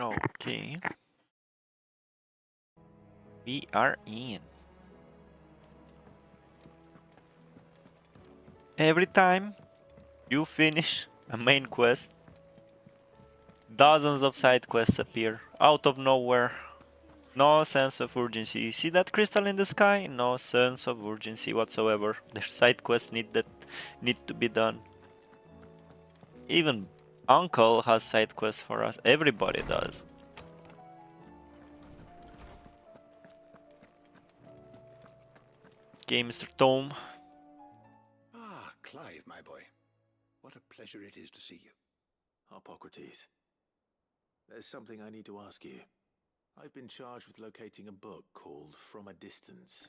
Okay. We are in. Every time you finish a main quest, dozens of side quests appear out of nowhere. No sense of urgency. See that crystal in the sky? No sense of urgency whatsoever. The side quests need to be done. Even Uncle has side quests for us. Everybody does. Okay, Mr. Tome. Ah, Clive, my boy. What a pleasure it is to see you. Hippocrates, there's something I need to ask you. I've been charged with locating a book called From a Distance.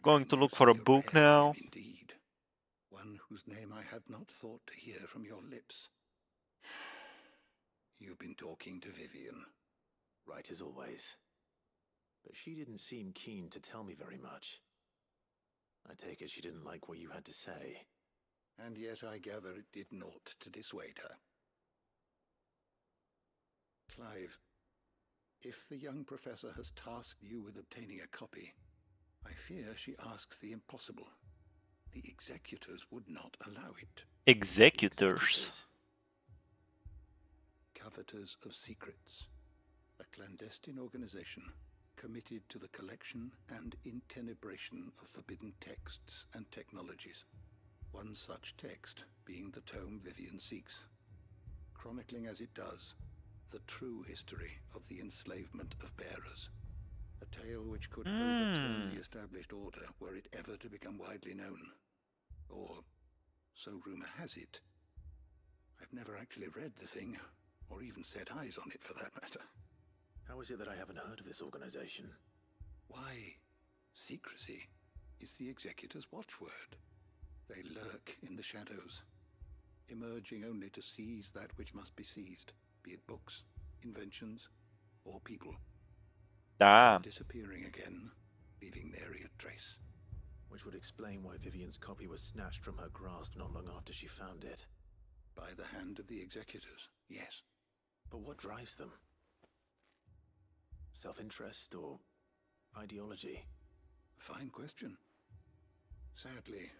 Going to look for a book now. Indeed. One whose name I had not thought to hear from your lips. You've been talking to Vivian. Right as always. But she didn't seem keen to tell me very much. I take it she didn't like what you had to say. And yet I gather it did naught to dissuade her. Clive, if the young professor has tasked you with obtaining a copy, I fear she asks the impossible. The executors would not allow it. Executors? Coveters of secrets. A clandestine organization committed to the collection and intenebration of forbidden texts and technologies. One such text being the tome Vivian seeks, chronicling as it does the true history of the enslavement of bearers. A tale which could overturn the established order were it ever to become widely known. Or, so rumor has it. I've never actually read the thing, or even set eyes on it for that matter. How is it that I haven't heard of this organization? Why, secrecy is the executor's watchword. They lurk in the shadows, emerging only to seize that which must be seized, be it books, inventions, or people. Damn. Disappearing again, leaving nary a trace. Which would explain why Vivian's copy was snatched from her grasp not long after she found it. By the hand of the executors, yes. But what drives them? Self-interest or ideology? Fine question. Sadly,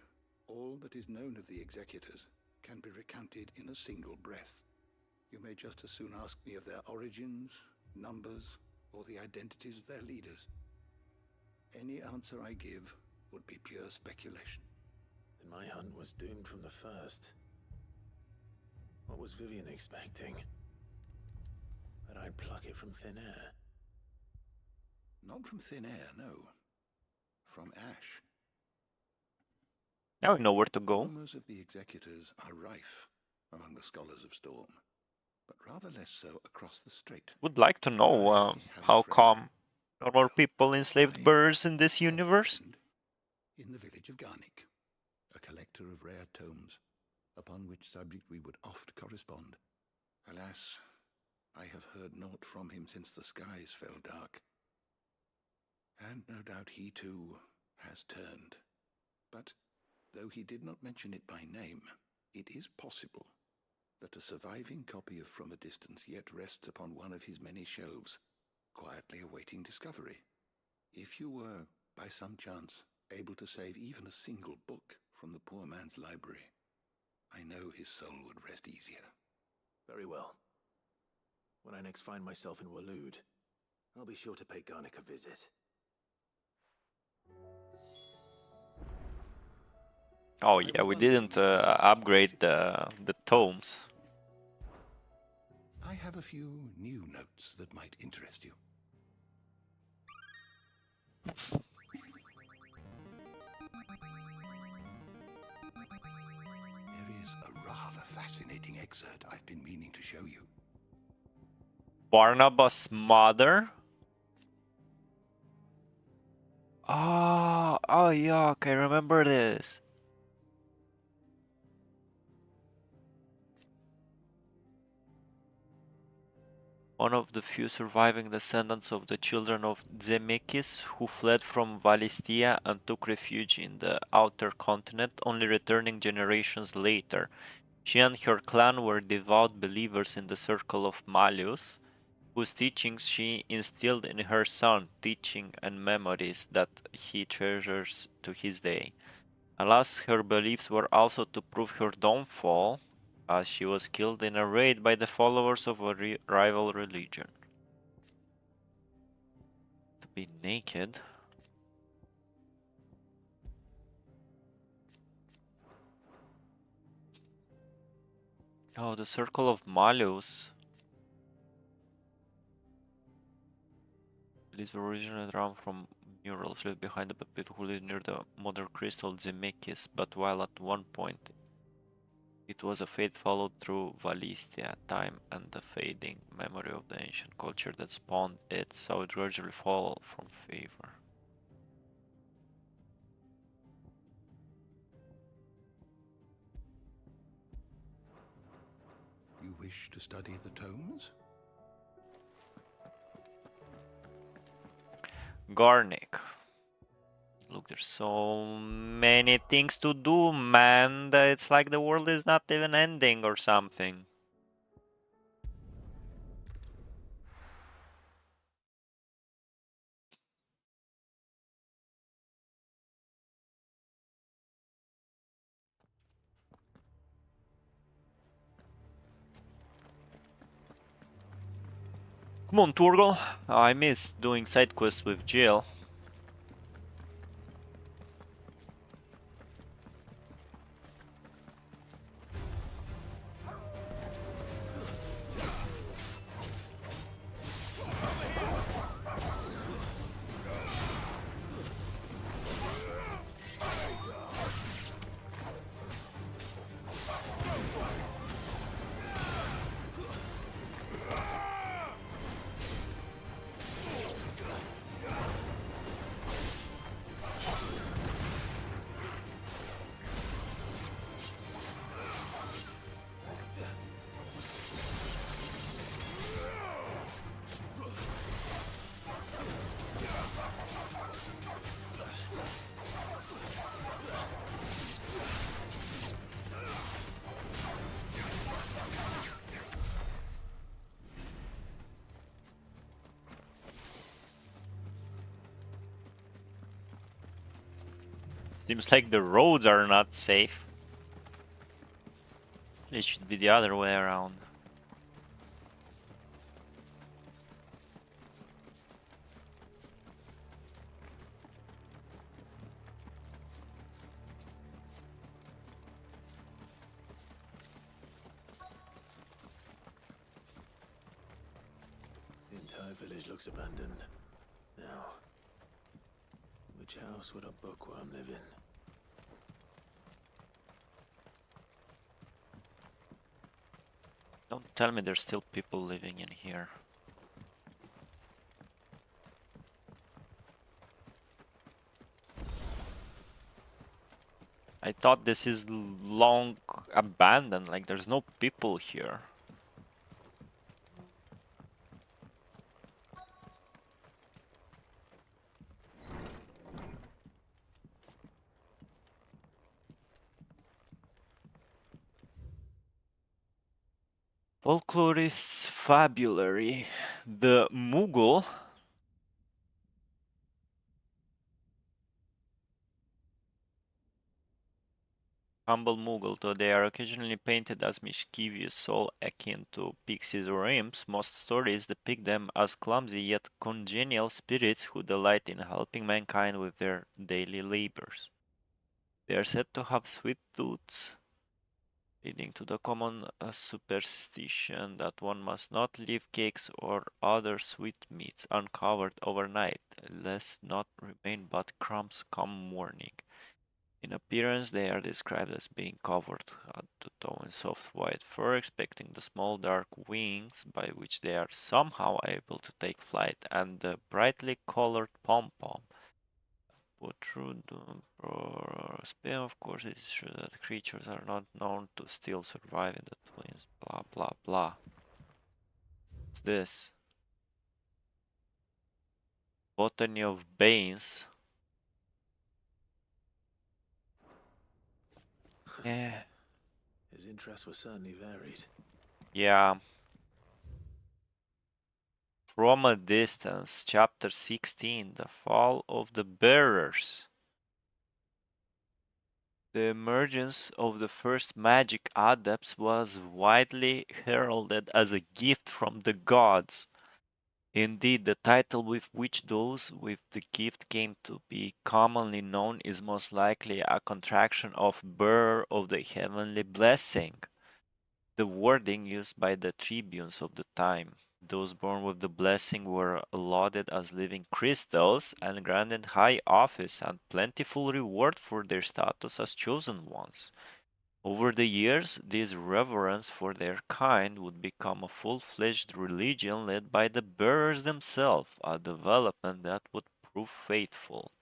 all that is known of the executors can be recounted in a single breath. You may just as soon ask me of their origins, numbers, or the identities of their leaders. Any answer I give would be pure speculation. Then my hunt was doomed from the first. What was Vivian expecting? That I'd pluck it from thin air? Not from thin air, no. From ash. Now we know where to go. Rumors of the executors are rife among the scholars of Storm, but rather less so across the strait. Would like to know how come normal people enslaved birds in this universe? In the village of Garnick, a collector of rare tomes, upon which subject we would oft correspond. Alas, I have heard naught from him since the skies fell dark. And no doubt he too has turned. But though he did not mention it by name, it is possible that a surviving copy of From a Distance yet rests upon one of his many shelves, quietly awaiting discovery. If you were, by some chance, able to save even a single book from the poor man's library, I know his soul would rest easier. Very well. When I next find myself in Waloed, I'll be sure to pay Garnick a visit. Oh yeah, we didn't upgrade the tomes. I have a few new notes that might interest you. There is a rather fascinating excerpt I've been meaning to show you. Barnabas' mother? Oh yuck, I remember this. One of the few surviving descendants of the children of Zemekis who fled from Valistia and took refuge in the outer continent, only returning generations later. She and her clan were devout believers in the circle of Malleus, whose teachings she instilled in her son, teaching and memories that he treasures to his day. Alas, her beliefs were also to prove her downfall, as she was killed in a raid by the followers of a rival religion. To be naked. Oh, the Circle of Malus. These originally drawn from murals left behind by people who lived near the modern crystal Zemeckis, but while at one point it was a fate followed through Valistia, time and the fading memory of the ancient culture that spawned it, saw it gradually fall from favor. You wish to study the tomes? Garnick. Look, there's so many things to do, man. It's like the world is not even ending or something. Come on, Turgle. I miss doing side quests with Jill. Seems like the roads are not safe. It should be the other way around. The entire village looks abandoned. Now, which house would a bookworm live in? Don't tell me there's still people living in here. I thought this is long abandoned, like there's no people here. Folklorists Fabulary. The Mughal. Humble Mughal, though they are occasionally painted as mischievous, soul akin to pixies or imps, most stories depict them as clumsy yet congenial spirits who delight in helping mankind with their daily labors. They are said to have sweet tooths, leading to the common superstition that one must not leave cakes or other sweetmeats uncovered overnight, lest not remain but crumbs come morning. In appearance, they are described as being covered head to toe in soft white fur, expecting the small dark wings by which they are somehow able to take flight, and the brightly colored pom-pom. Protrude of course, it is true that creatures are not known to still survive in the twins. Blah blah blah. What's this? Botany of Banes. Yeah. His interests were certainly varied. Yeah. From a Distance, Chapter 16, The Fall of the Bearers. The emergence of the first magic adepts was widely heralded as a gift from the gods. Indeed, the title with which those with the gift came to be commonly known is most likely a contraction of Bearer of the Heavenly Blessing, the wording used by the tribunes of the time. Those born with the blessing were lauded as living crystals and granted high office and plentiful reward for their status as chosen ones. Over the years, this reverence for their kind would become a full-fledged religion led by the bearers themselves, a development that would prove faithful.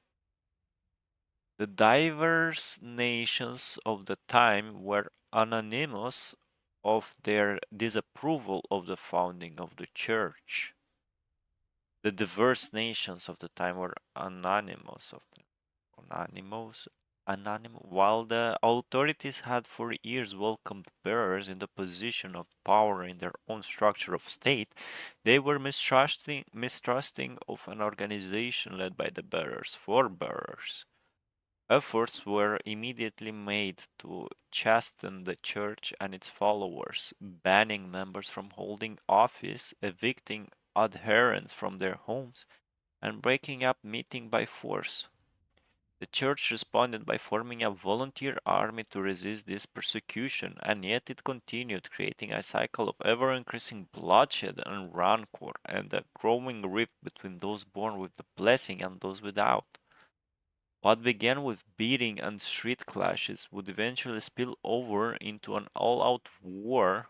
The diverse nations of the time were unanimous of their disapproval of the founding of the church. The diverse nations of the time were anonymous, while the authorities had for years welcomed bearers in the position of power in their own structure of state, they were mistrusting of an organization led by the bearers for bearers. Efforts were immediately made to chasten the church and its followers, banning members from holding office, evicting adherents from their homes, and breaking up meeting by force. The church responded by forming a volunteer army to resist this persecution, and yet it continued, creating a cycle of ever increasing bloodshed and rancor, and a growing rift between those born with the blessing and those without. What began with beating and street clashes would eventually spill over into an all out war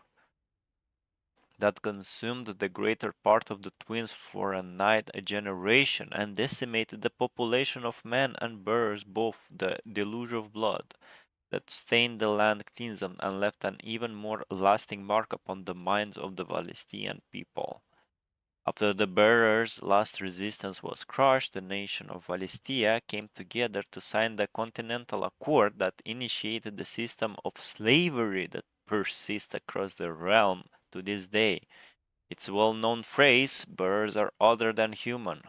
that consumed the greater part of the twins for a night, a generation, and decimated the population of men and birds, both the deluge of blood that stained the land crimson and left an even more lasting mark upon the minds of the Valestian people. After the bearers' last resistance was crushed, the nation of Valistia came together to sign the Continental Accord that initiated the system of slavery that persists across the realm to this day. Its well-known phrase, "bearers are other than human,"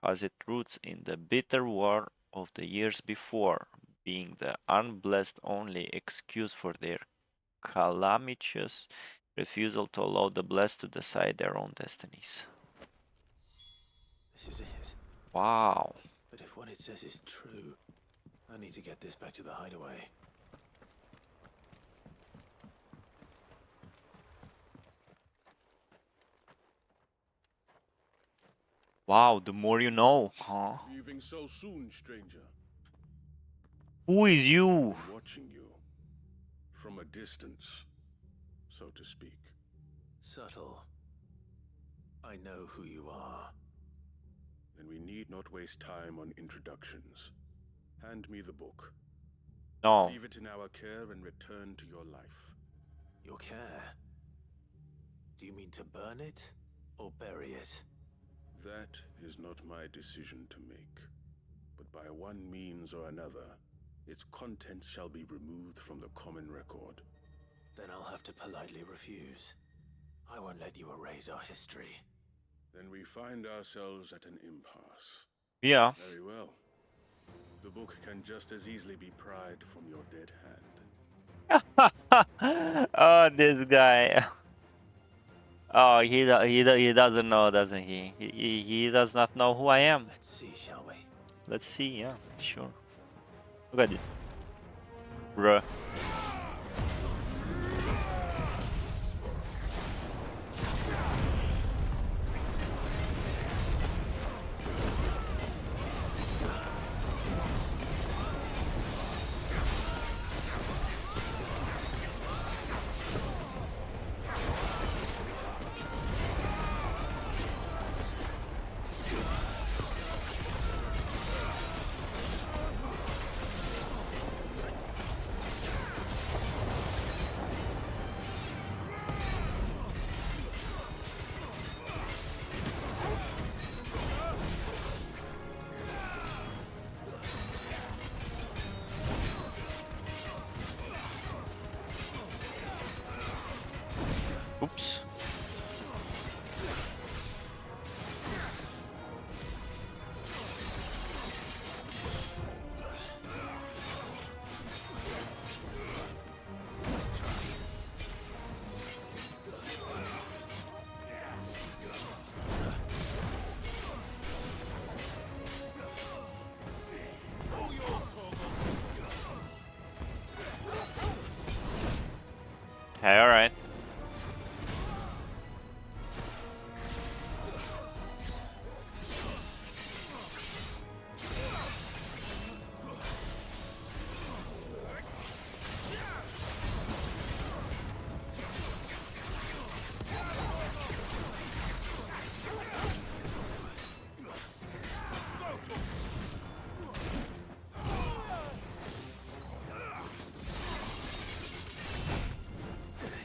has its roots in the bitter war of the years before, being the unblessed only excuse for their calamitous refusal to allow the blessed to decide their own destinies. This is it. Wow. But if what it says is true, I need to get this back to the hideaway. Wow, the more you know, huh? Leaving so soon, stranger. Who is you? I'm watching you. From a distance, so to speak. Subtle. I know who you are. Then we need not waste time on introductions. Hand me the book. No. Leave it in our care and return to your life. Your care? Do you mean to burn it or bury it? That is not my decision to make. But by one means or another, its contents shall be removed from the common record. Then I'll have to politely refuse. I won't let you erase our history. Then we find ourselves at an impasse. Yeah. Very well. The book can just as easily be pried from your dead hand. Oh, this guy. Oh, he doesn't know, doesn't he? He does not know who I am. Let's see, shall we? Let's see, yeah, sure. Look at it. Bruh.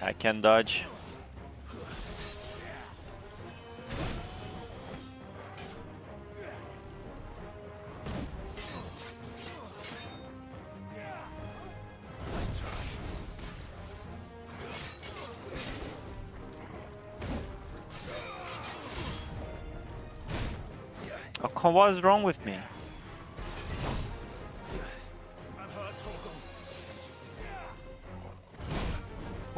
I can dodge. Oh, what's wrong with me?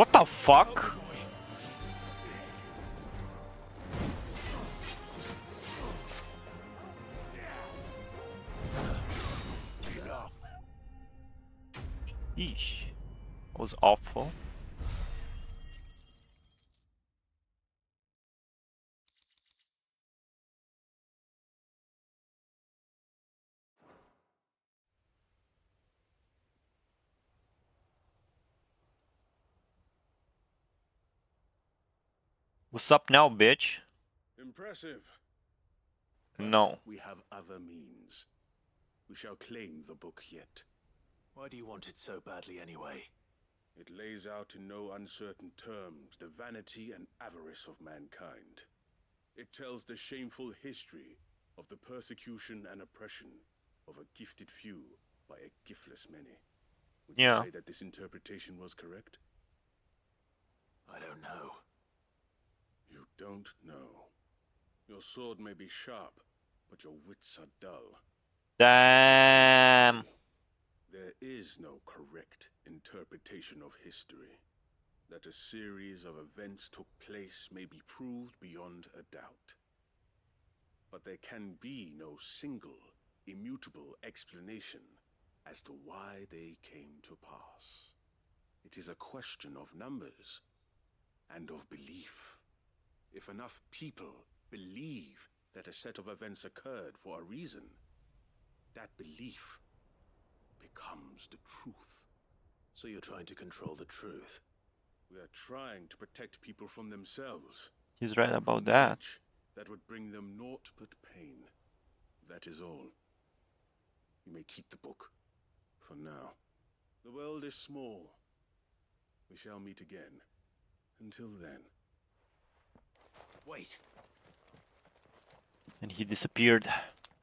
What the fuck? Yeesh. That was awful. What's up now, bitch? Impressive. But No. we have other means. We shall claim the book yet. Why do you want it so badly anyway? It lays out in no uncertain terms the vanity and avarice of mankind. It tells the shameful history of the persecution and oppression of a gifted few by a giftless many. Would you Yeah. say that this interpretation was correct? I don't know. You don't know. Your sword may be sharp, but your wits are dull. Damn. There is no correct interpretation of history. That a series of events took place may be proved beyond a doubt. But there can be no single, immutable explanation as to why they came to pass. It is a question of numbers and of belief. If enough people believe that a set of events occurred for a reason, that belief becomes the truth. So you're trying to control the truth? We are trying to protect people from themselves. He's right about From that. knowledge that would bring them naught but pain. That is all. You may keep the book. For now. The world is small. We shall meet again. Until then. Wait. And he disappeared.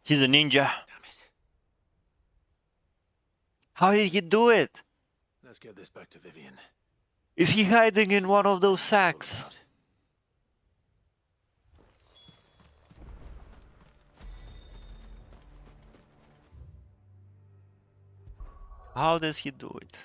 He's a ninja. Damn it. How did he do it? Let's get this back to Vivian. Is he hiding in one of those sacks? Talk about. How does he do it?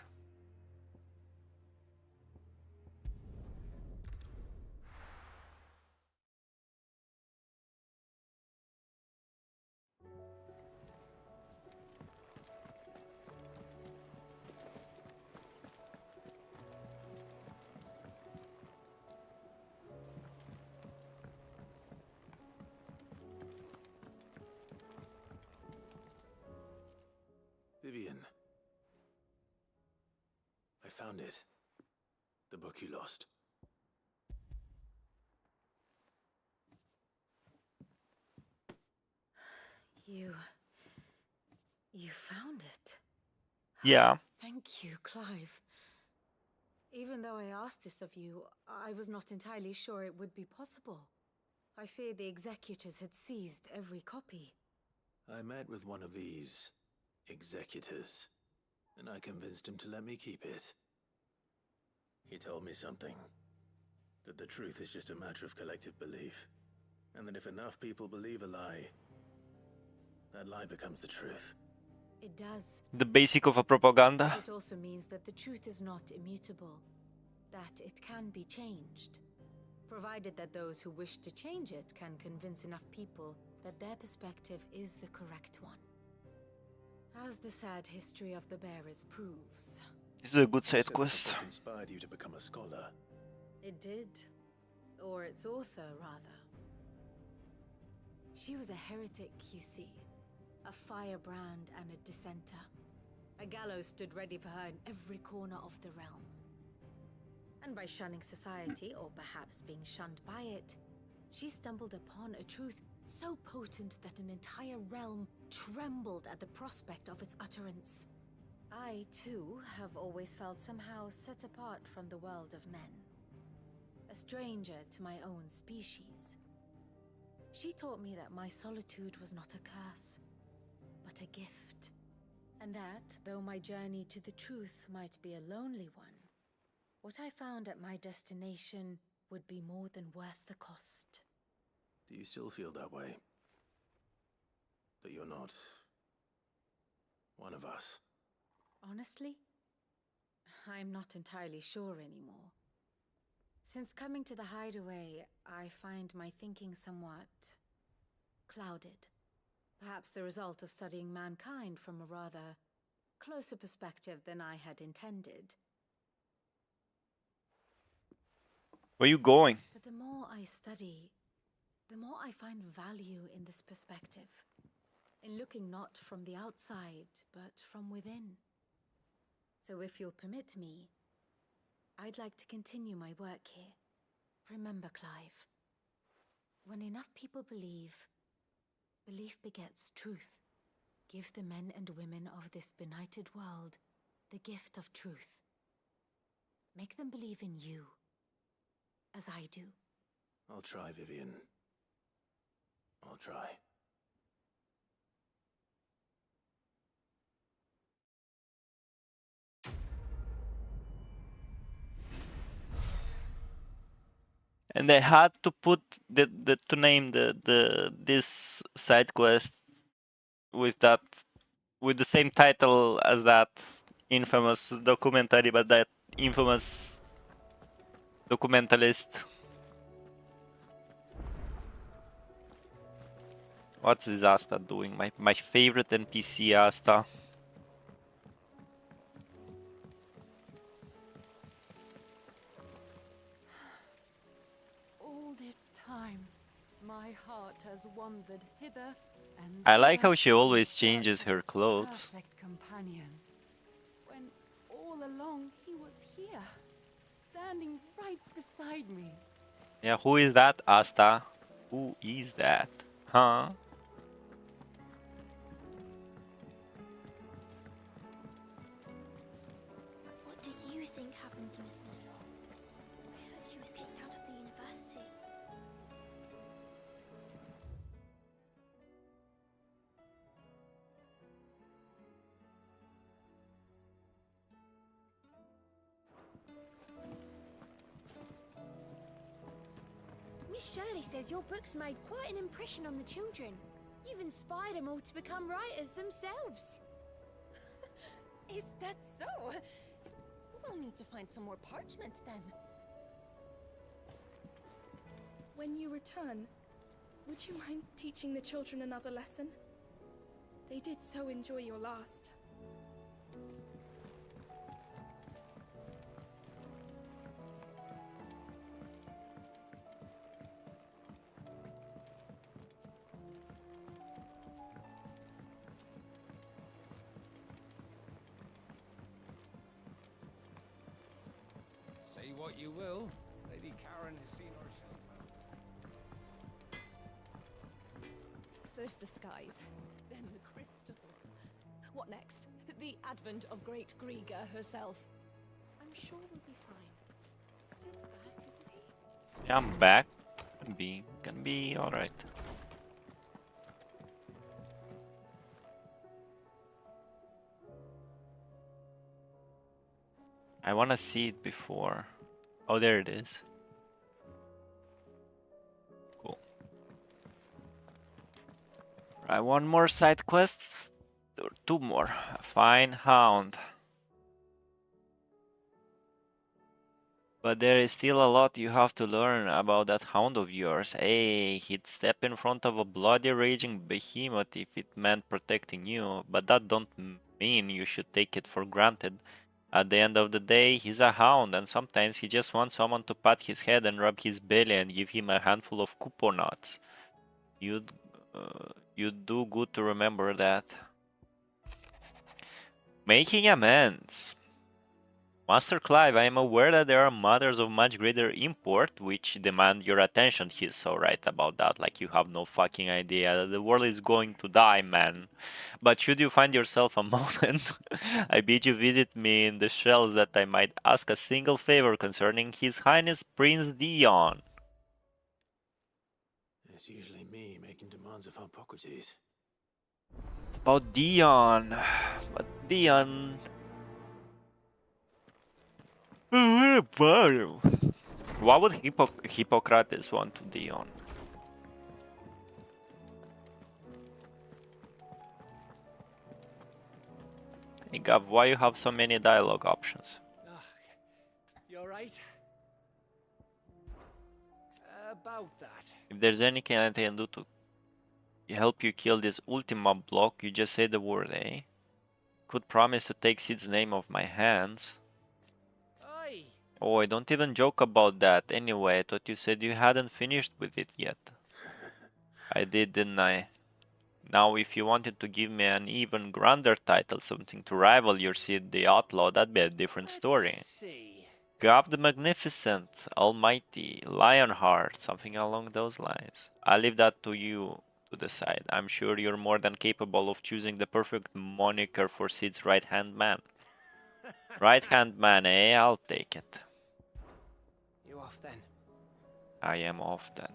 Vivian. I found it. The book you lost. You found it. Yeah. Thank you, Clive. Even though I asked this of you, I was not entirely sure it would be possible. I feared the executors had seized every copy. I met with one of these executors, and I convinced him to let me keep it. He told me something. That the truth is just a matter of collective belief. And that if enough people believe a lie, that lie becomes the truth. It does. The basic of a propaganda. It also means that the truth is not immutable. That it can be changed. Provided that those who wish to change it can convince enough people that their perspective is the correct one. As the sad history of the bearers proves. This is a good You side said that quest. the book inspired you to become a scholar. It did. Or its author, rather. She was a heretic, you see. A firebrand and a dissenter. A gallows stood ready for her in every corner of the realm. And by shunning society, or perhaps being shunned by it, she stumbled upon a truth so potent that an entire realm trembled at the prospect of its utterance. I, too, have always felt somehow set apart from the world of men. a stranger to my own species. She taught me that my solitude was not a curse, but a gift. And that, though my journey to the truth might be a lonely one, what I found at my destination would be more than worth the cost. Do you still feel that way? That you're not one of us? Honestly, I'm not entirely sure anymore. Since coming to the hideaway, I find my thinking somewhat clouded. Perhaps the result of studying mankind from a rather closer perspective than I had intended. Where you going? But the more I study, the more I find value in this perspective. In looking not from the outside, but from within. So if you'll permit me, I'd like to continue my work here. Remember, Clive, when enough people believe, belief begets truth. Give the men and women of this benighted world the gift of truth. Make them believe in you, as I do. I'll try, Vivian. I'll try. And they had to put to name this side quest with the same title as that infamous documentary, but that infamous documentalist. What's this Asta doing? My favorite NPC Asta. All this time, my heart has wandered hither and I like thither how she in always search changes of her a clothes. perfect companion. When all along he was here, standing right beside me. Yeah, who is that, Asta? Who is that? Huh? What do you think happened to Miss Middledore? I heard she was kicked out of the university. Miss Shirley says your books made quite an impression on the children. You've inspired them all to become writers themselves. Is that so? We'll need to find some more parchment then. When you return, would you mind teaching the children another lesson? They did so enjoy your last. Say what you will, Lady Karen has seen our shelter. First the skies, then the crystal. What next? The advent of Great Griga herself. I'm sure we'll be fine. Sid's back, isn't he? Yeah, I'm back. Can be alright. I wanna see it before. Oh, there it is. Cool. Right, one more side quest. Or two more. Fine Hound. But there is still a lot you have to learn about that hound of yours. Hey, he'd step in front of a bloody raging behemoth if it meant protecting you, but that don't mean you should take it for granted. At the end of the day, he's a hound, and sometimes he just wants someone to pat his head and rub his belly and give him a handful of kupo nuts. You'd do good to remember that. Making amends. Master Clive, I am aware that there are matters of much greater import which demand your attention. He's so right about that. Like, you have no fucking idea that the world is going to die, man. But should you find yourself a moment, I bid you visit me in the shells that I might ask a single favor concerning His Highness Prince Dion. It's usually me making demands of Hippocrates. It's about Dion. But Dion... What would Hippocrates want to Dion? Hey Gav, why you have so many dialogue options? You alright? About that. If there's anything I can do to help you kill this Ultima block, you just say the word, eh? Could promise to take Sid's name off my hands. Oi! Oh, I don't even joke about that. Anyway, I thought you said you hadn't finished with it yet. I did, didn't I? Now, if you wanted to give me an even grander title, something to rival your Sid the Outlaw, that'd be a different story. Let's see. Gav the Magnificent, Almighty, Lionheart, something along those lines. I leave that to you to decide. I'm sure you're more than capable of choosing the perfect moniker for Sid's right-hand man. Right-hand man, eh? I'll take it. You off then? I am off then.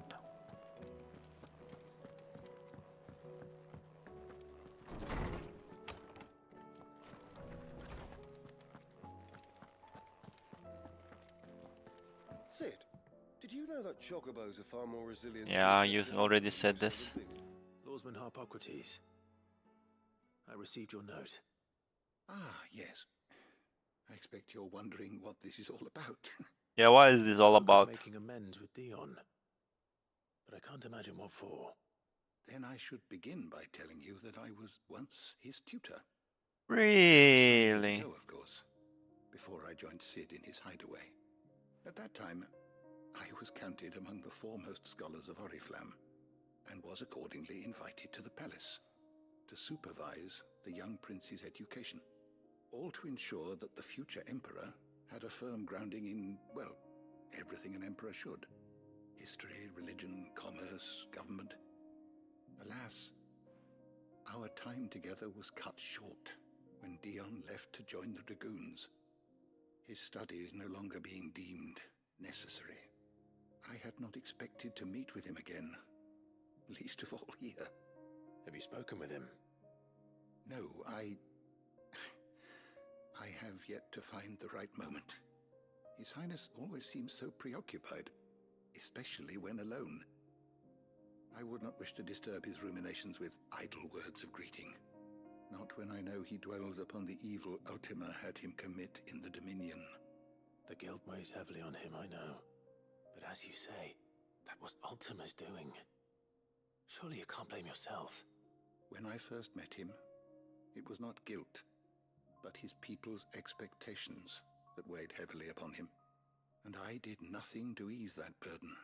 Sid, did you know that chocobos are far more resilient? Yeah, you already said this. Lawsman Hippocrates, I received your note. Ah, yes. I expect you're wondering what this is all about. Yeah, what is this all Spoke of about? making amends with Dion, but I can't imagine what for. Then I should begin by telling you that I was once his tutor. Really? Years ago, of course, before I joined Sid in his hideaway. At that time, I was counted among the foremost scholars of Oriflamme, and was accordingly invited to the palace to supervise the young prince's education, all to ensure that the future emperor had a firm grounding in, well, everything an emperor should. History, religion, commerce, government. Alas, our time together was cut short when Dion left to join the dragoons, his studies no longer being deemed necessary. I had not expected to meet with him again, least of all here. Have you spoken with him? No, I have yet to find the right moment. His Highness always seems so preoccupied, especially when alone. I would not wish to disturb his ruminations with idle words of greeting, not when I know he dwells upon the evil Ultima had him commit in the Dominion. The guilt weighs heavily on him, I know. But as you say, that was Ultima's doing. Surely you can't blame yourself. When I first met him, it was not guilt, but his people's expectations that weighed heavily upon him, and I did nothing to ease that burden.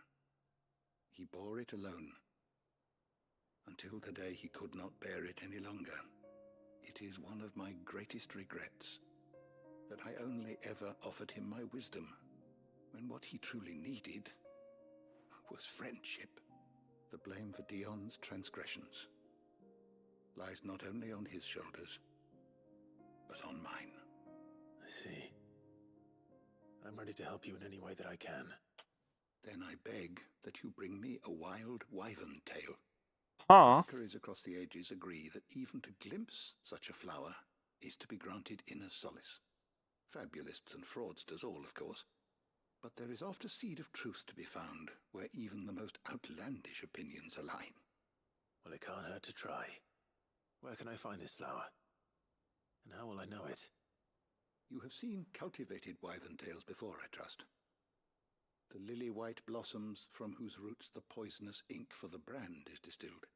He bore it alone, until the day he could not bear it any longer. It is one of my greatest regrets that I only ever offered him my wisdom, when what he truly needed was friendship. The blame for Dion's transgressions lies not only on his shoulders, but on mine. I see. I'm ready to help you in any way that I can. Then I beg that you bring me a wild wyvern tail. Huh? Apothecaries across the ages agree that even to glimpse such a flower is to be granted inner solace. Fabulists and fraudsters all, of course. But there is oft a seed of truth to be found where even the most outlandish opinions align. Well, it can't hurt to try. Where can I find this flower? And how will I know it? You have seen cultivated wyvern tails before, I trust. The lily-white blossoms from whose roots the poisonous ink for the brand is distilled.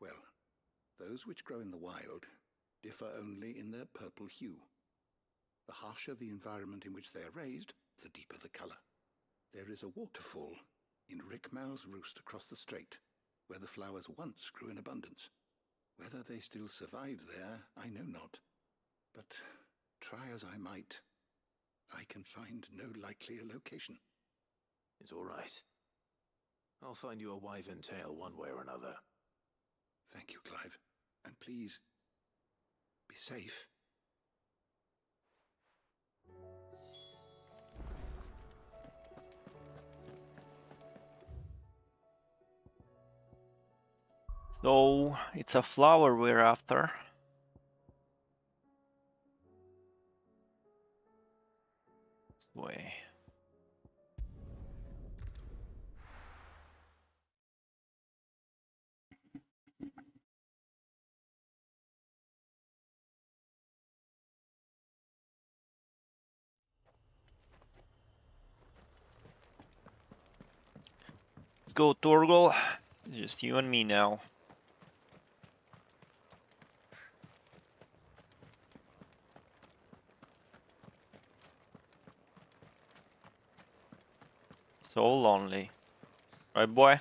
Well, those which grow in the wild differ only in their purple hue. The harsher the environment in which they are raised, the deeper the color. There is a waterfall in Rickmal's roost across the strait, where the flowers once grew in abundance. Whether they still survive there, I know not. But try as I might, I can find no likelier location. It's all right. I'll find you a wyvern tail one way or another. Thank you, Clive. And please, be safe. So, it's a flower we're after. This way. Let's go, Torgal. Just you and me now. So lonely. Right, boy?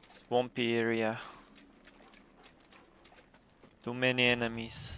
Swampy area. Too many enemies.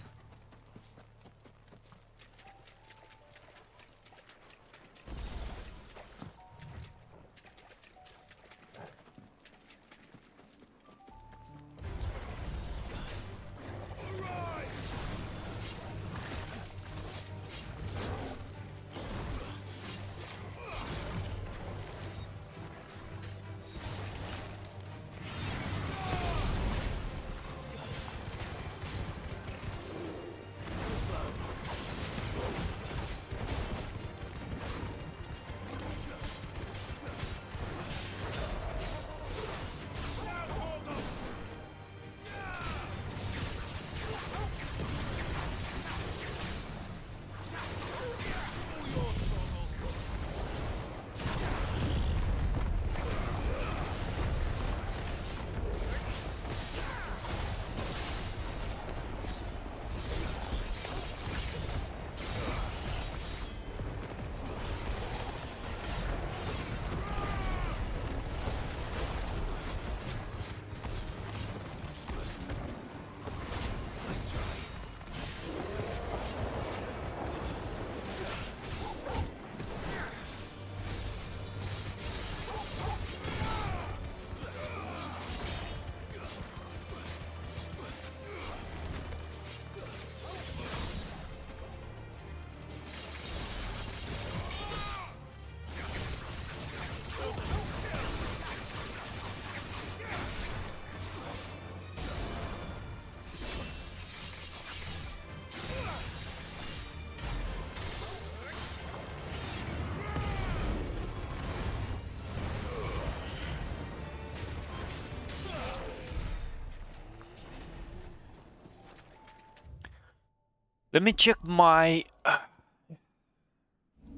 Let me check my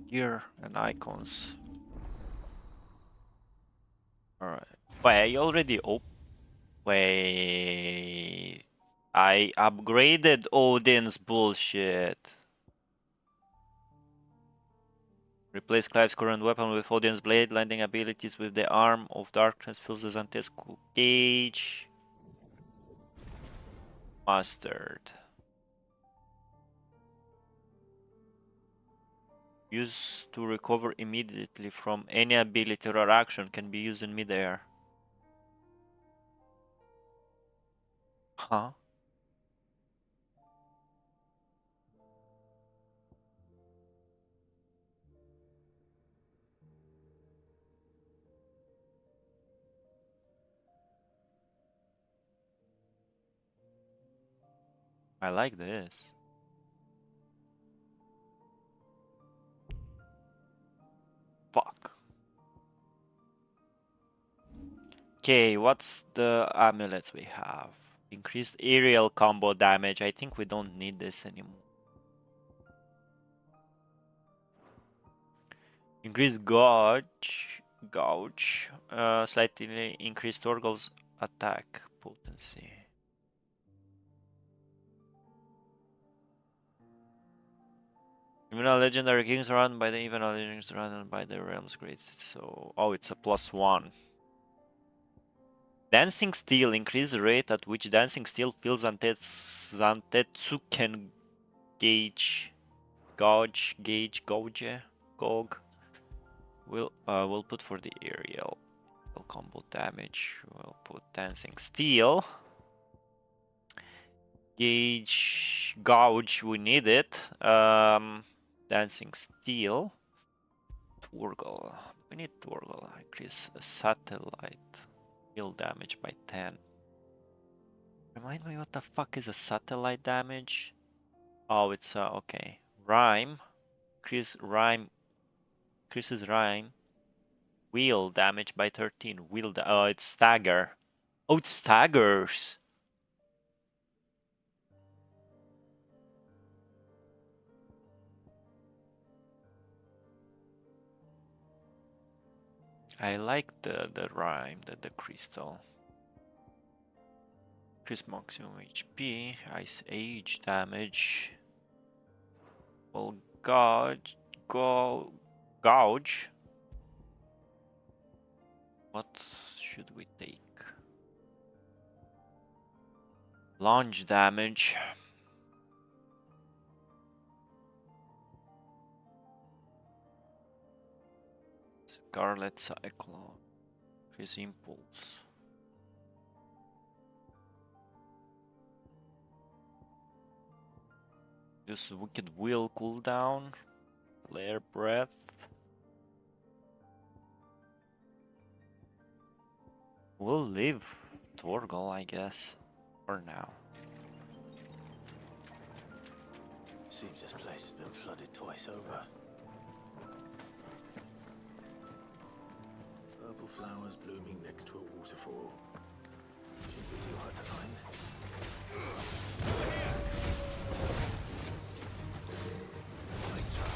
gear and icons. Alright. Wait, I already wait. I upgraded Odin's bullshit. Replace Clive's current weapon with Odin's blade, landing abilities with the arm of darkness fills the Zantescu cage. Mastered. Use to recover immediately from any ability or action, can be used in midair. Huh? I like this. Okay, what's the amulets we have? Increased aerial combo damage. I think we don't need this anymore. Increased gouge. Slightly increased Torgal's attack potency. Even a legendary king surrounded by the even a legendary surrounded by the realm's greats. So it's a +1. Dancing Steel. Increase the rate at which Dancing Steel fills Zantetsu can gauge. Gog. We'll put for the aerial combo damage. We'll put Dancing Steel. Gouge, we need it. Dancing Steel. Torgal. We need Torgal. Increase satellite. Heal damage by 10. Remind me what the fuck is a satellite damage? Oh, it's okay. Rhyme. Increases rhyme. Wheel damage by 13. It's stagger. Oh, it staggers. I like the rhyme, the crystal. Increase maximum HP, ice age damage. Well, gouge. What should we take? Launch damage. Scarlet Cyclone. Increase impulse. This Wicked Will cooldown. Flare Breath. We'll leave Torgal, I guess, for now. Seems this place has been flooded twice over. Purple flowers blooming next to a waterfall. Shouldn't be too hard to find. Nice try.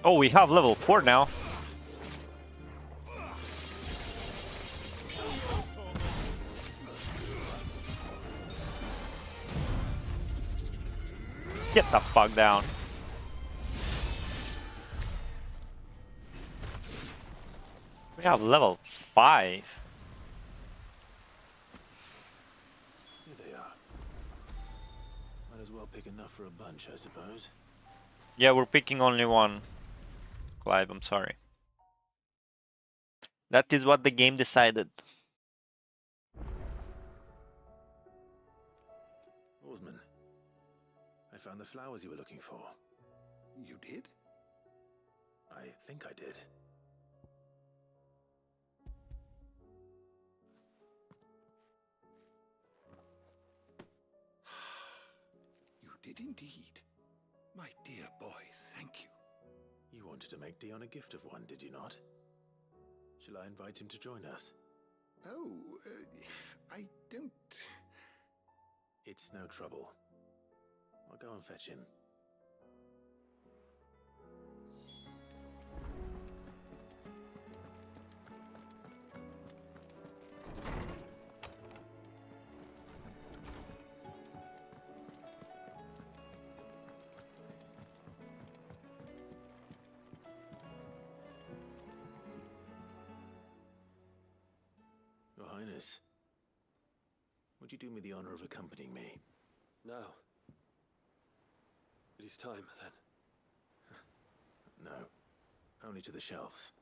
Oh, we have level 4 now. Get the fuck down. We have level 5. Here they are. Might as well pick enough for a bunch, I suppose. Yeah, we're picking only one. Clive, I'm sorry. That is what the game decided. Oarsman, I found the flowers you were looking for. You did? I think I did. You did indeed. My dear boy, thank you. You wanted to make Dion a gift of one, did you not? Shall I invite him to join us? Oh, I don't... It's no trouble. I'll go and fetch him. Your Highness, would you do me the honor of accompanying me? Now. It is time, then. No, only to the shelves.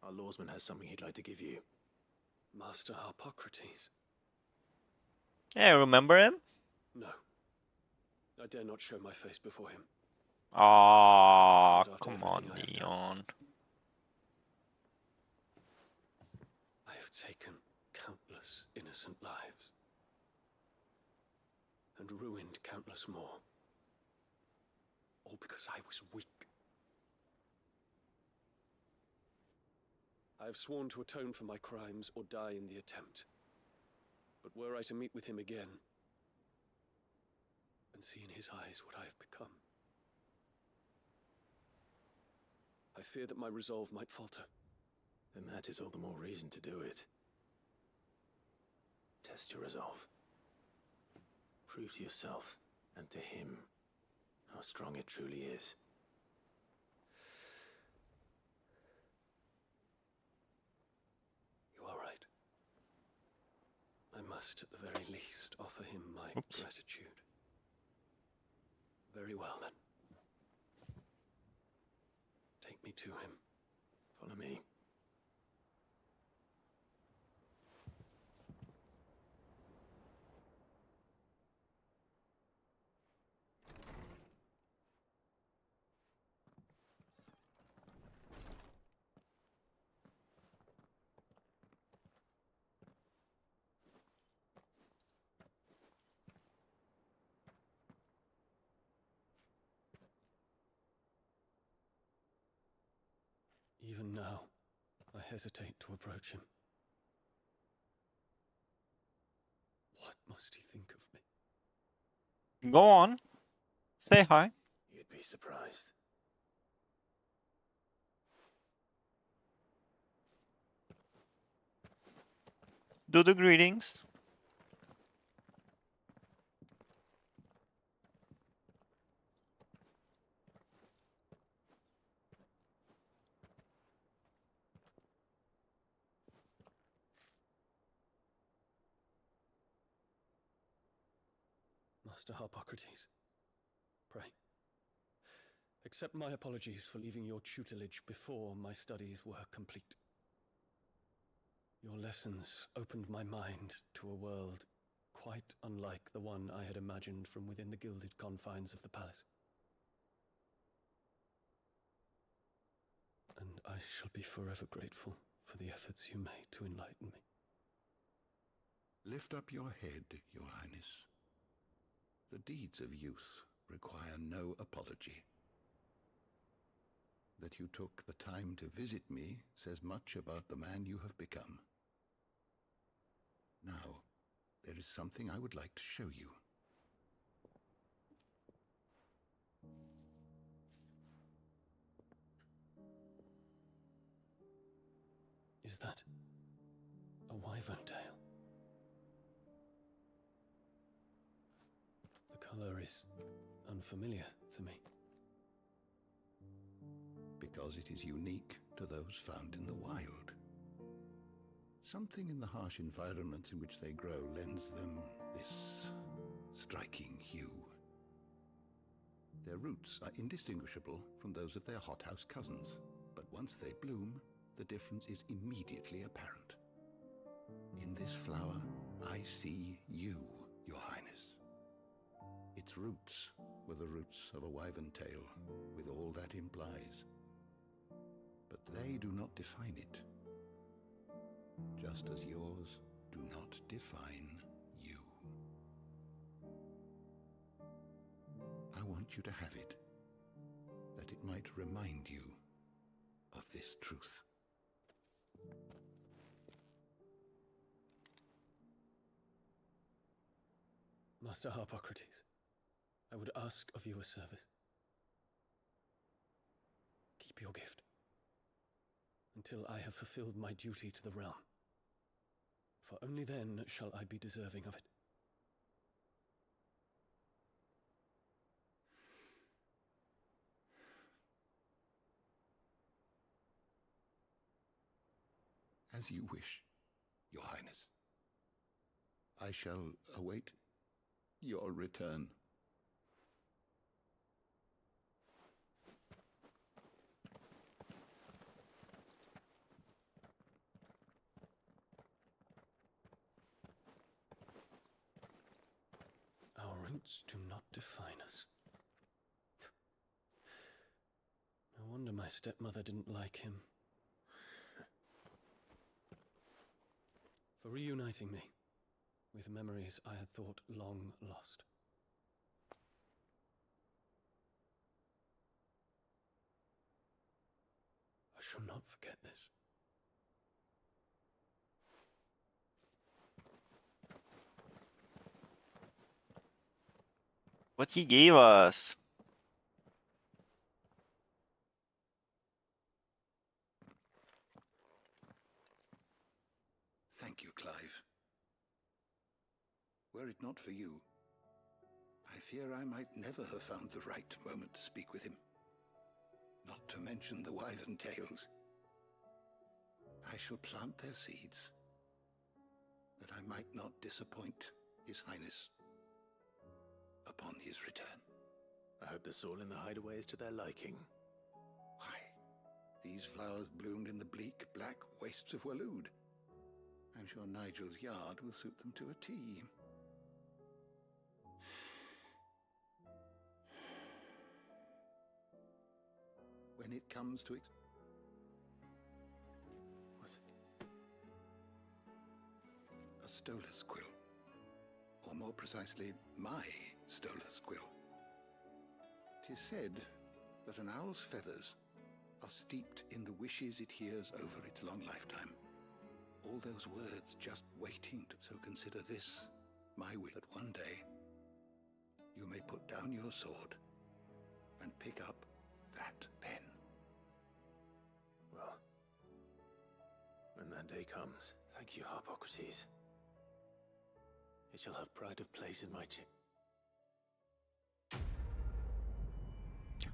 Our lawsman has something he'd like to give you. Master Harpocrates? Yeah, remember him? No. I dare not show my face before him. Ah, Not after come on, everything I have done. Leon. I have taken countless innocent lives. And ruined countless more. All because I was weak. I have sworn to atone for my crimes or die in the attempt. But were I to meet with him again, and see in his eyes what I have become, I fear that my resolve might falter. Then that is all the more reason to do it. Test your resolve. Prove to yourself and to him how strong it truly is. You are right. I must, at the very least, offer him my gratitude. Very well, then. Take me to him. Follow me. Even now, I hesitate to approach him. What must he think of me? Go on. Say hi. You'd be surprised. Do the greetings. Master Harpocrates, pray, accept my apologies for leaving your tutelage before my studies were complete. Your lessons opened my mind to a world quite unlike the one I had imagined from within the gilded confines of the palace. And I shall be forever grateful for the efforts you made to enlighten me. Lift up your head, Your Highness. The deeds of youth require no apology. That you took the time to visit me says much about the man you have become. Now, there is something I would like to show you. Is that a wyvern tail? The color is unfamiliar to me. Because it is unique to those found in the wild. Something in the harsh environment in which they grow lends them this striking hue. Their roots are indistinguishable from those of their hothouse cousins, but once they bloom, the difference is immediately apparent. In this flower, I see you, Your Highness. Its roots were the roots of a wyvern tail, with all that implies. But they do not define it, just as yours do not define you. I want you to have it, that it might remind you of this truth. Master Harpocrates, I would ask of you a service. Keep your gift until I have fulfilled my duty to the realm, for only then shall I be deserving of it. As you wish, Your Highness. I shall await your return. Our roots do not define us. No wonder my stepmother didn't like him. For reuniting me with memories I had thought long lost. I shall not forget this. What he gave us. Thank you, Clive. Were it not for you, I fear I might never have found the right moment to speak with him. Not to mention the wyvern tales. I shall plant their seeds, that I might not disappoint His Highness upon his return. I hope the soul in the hideaway is to their liking. Why, these flowers bloomed in the bleak, black wastes of Waloed. I'm sure Nigel's yard will suit them to a T. When it comes to What's it? A stolas quill. Or more precisely, my stolas quill. 'Tis said that an owl's feathers are steeped in the wishes it hears over its long lifetime. All those words just waiting to... So consider this, my will, that one day you may put down your sword and pick up that pen. Well, when that day comes, thank you, Harpocrates. It shall have pride of place in my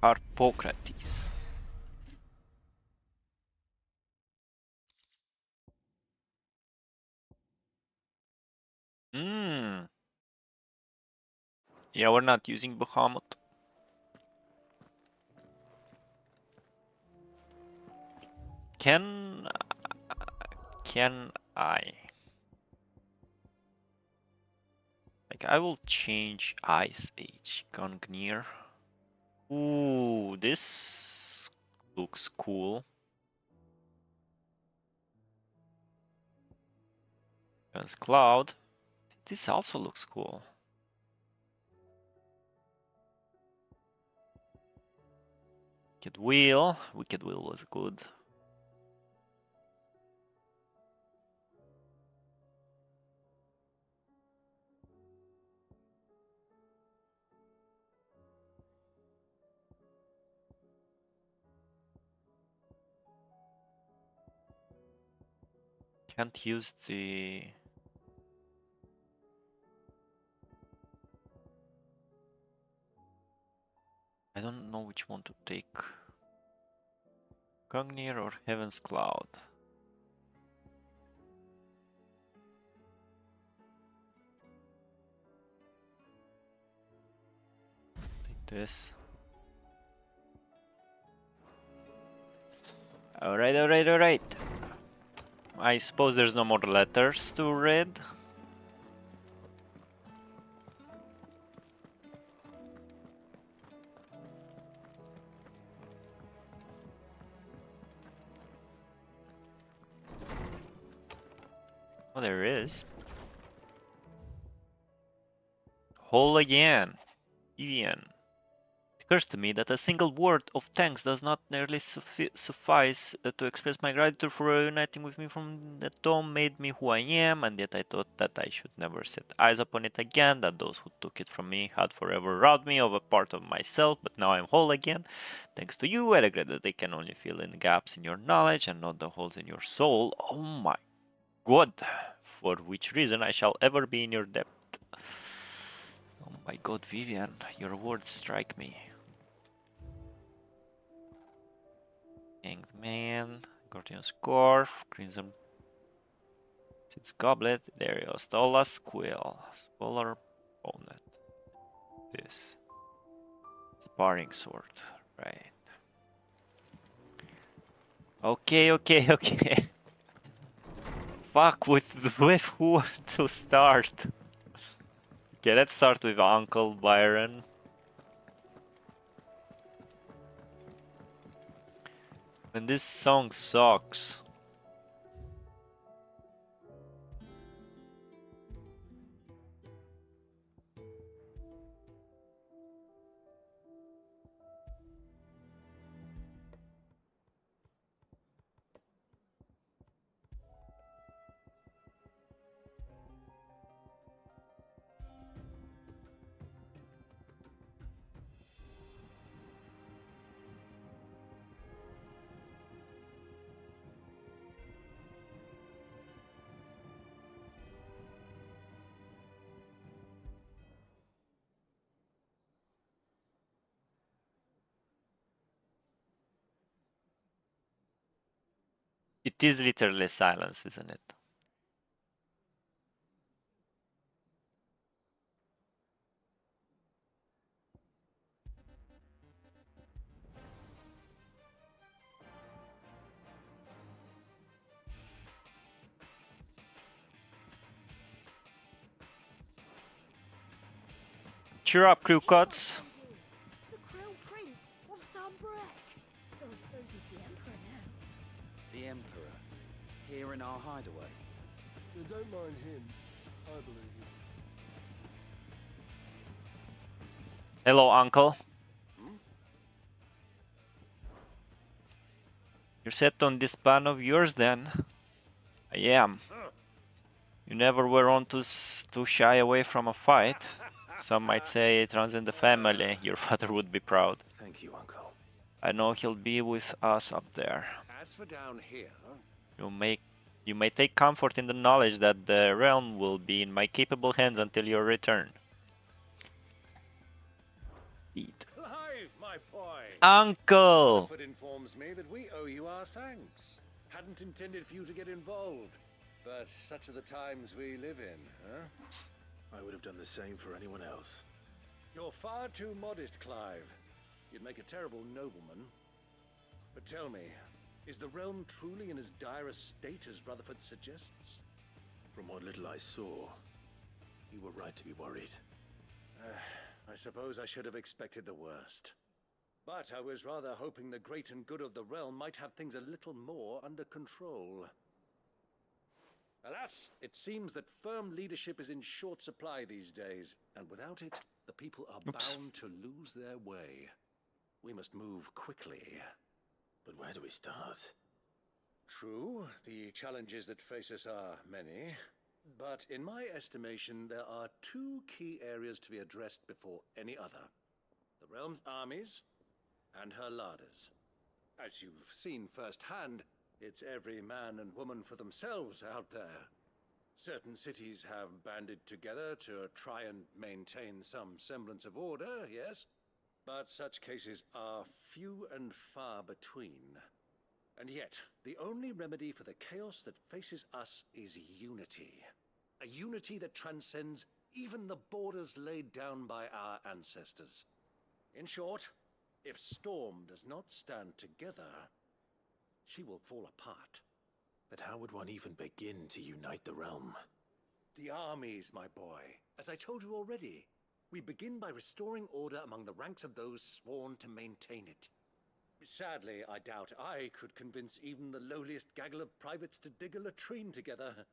Harpocrates. Yeah, we're not using Bahamut. Can I? Like, I will change Ice Age Gungnir. Ooh, this looks cool. As Cloud. This also looks cool. Wicked Wheel was good. Can't use the... I don't know which one to take. Gungnir or Heaven's Cloud? Take this. Alright. I suppose there's no more letters to read. Oh, there is. Whole again. Ian. It occurs to me that a single word of thanks does not nearly suffice to express my gratitude for reuniting with me from the tomb made me who I am, and yet I thought that I should never set eyes upon it again, that those who took it from me had forever robbed me of a part of myself, but now I'm whole again. Thanks to you, I regret that I can only fill in gaps in your knowledge and not the holes in your soul. Oh my god, for which reason I shall ever be in your debt. Oh my god, Vivian, your words strike me. Hanged Man, Guardian's Scarf, Crimson Sid's Goblet, there you go, Stolas Quill, Scholar Opponent. This. Sparring Sword, right. Okay, okay, okay. Fuck, with who to start? Okay, let's start with Uncle Byron. And this song sucks. It is literally silence, isn't it? Cheer up, crew cuts. The Krill Prince of Sunbreak. Though I suppose he's the Emperor now. The Emperor? Here in our hideaway? You don't mind him. I believe you. Hello, Uncle. You're set on this plan of yours, then? I am. You never were on to shy away from a fight. Some might say it runs in the family. Your father would be proud. Thank you, Uncle. I know he'll be with us up there. As for down here, You may take comfort in the knowledge that the realm will be in my capable hands until your return. Indeed. Clive, my boy. Uncle! Alfred informs me that we owe you our thanks. Hadn't intended for you to get involved, but such are the times we live in, huh? I would have done the same for anyone else. You're far too modest, Clive. You'd make a terrible nobleman. But tell me, is the realm truly in as dire a state as Rutherford suggests? From what little I saw, you were right to be worried. I suppose I should have expected the worst. But I was rather hoping the great and good of the realm might have things a little more under control. Alas, it seems that firm leadership is in short supply these days, and without it, the people are bound to lose their way. We must move quickly. But where do we start? True, the challenges that face us are many, but in my estimation, there are two key areas to be addressed before any other. The realm's armies and her larders. As you've seen firsthand, it's every man and woman for themselves out there. Certain cities have banded together to try and maintain some semblance of order, yes, but such cases are few and far between. And yet, the only remedy for the chaos that faces us is unity. A unity that transcends even the borders laid down by our ancestors. In short, if Storm does not stand together, she will fall apart. But how would one even begin to unite the realm? The armies, my boy. As I told you already, we begin by restoring order among the ranks of those sworn to maintain it. Sadly, I doubt I could convince even the lowliest gaggle of privates to dig a latrine together.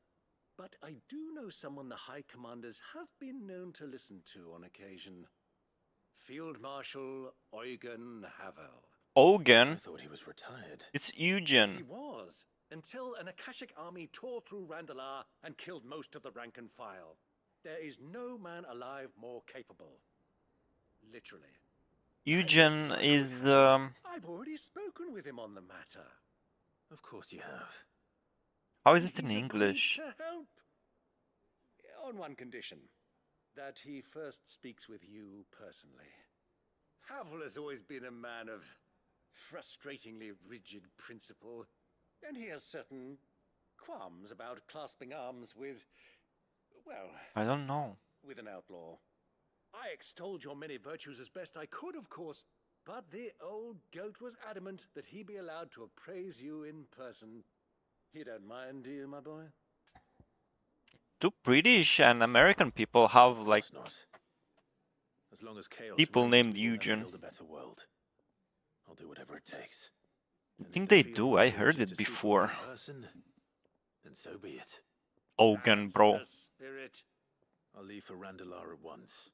but I do know someone the High Commanders have been known to listen to on occasion. Field Marshal Eugen Havel. Ogan? I thought he was retired. It's He Eugen. was, until an Akashic army tore through Randalar and killed most of the rank and file. There is no man alive more capable. Literally. Eugen is I've already spoken with him on the matter. Of course you have. how is it in He's agreed English? to help. On one condition. That he first speaks with you personally. Havel has always been a man of frustratingly rigid principle, and he has certain qualms about clasping arms with, well, I don't know. with an outlaw. I extolled your many virtues as best I could, of course, but the old goat was adamant that he be allowed to appraise you in person. You don't mind, do you, my boy? Do British and American people have like Not. As long as chaos people reigns, named we will never Eugen? build a better world. I'll do whatever it takes. I think they do. I heard it before. Person, then so be it. Ogan, bro. The spirit. I'll leave for Randalar at once.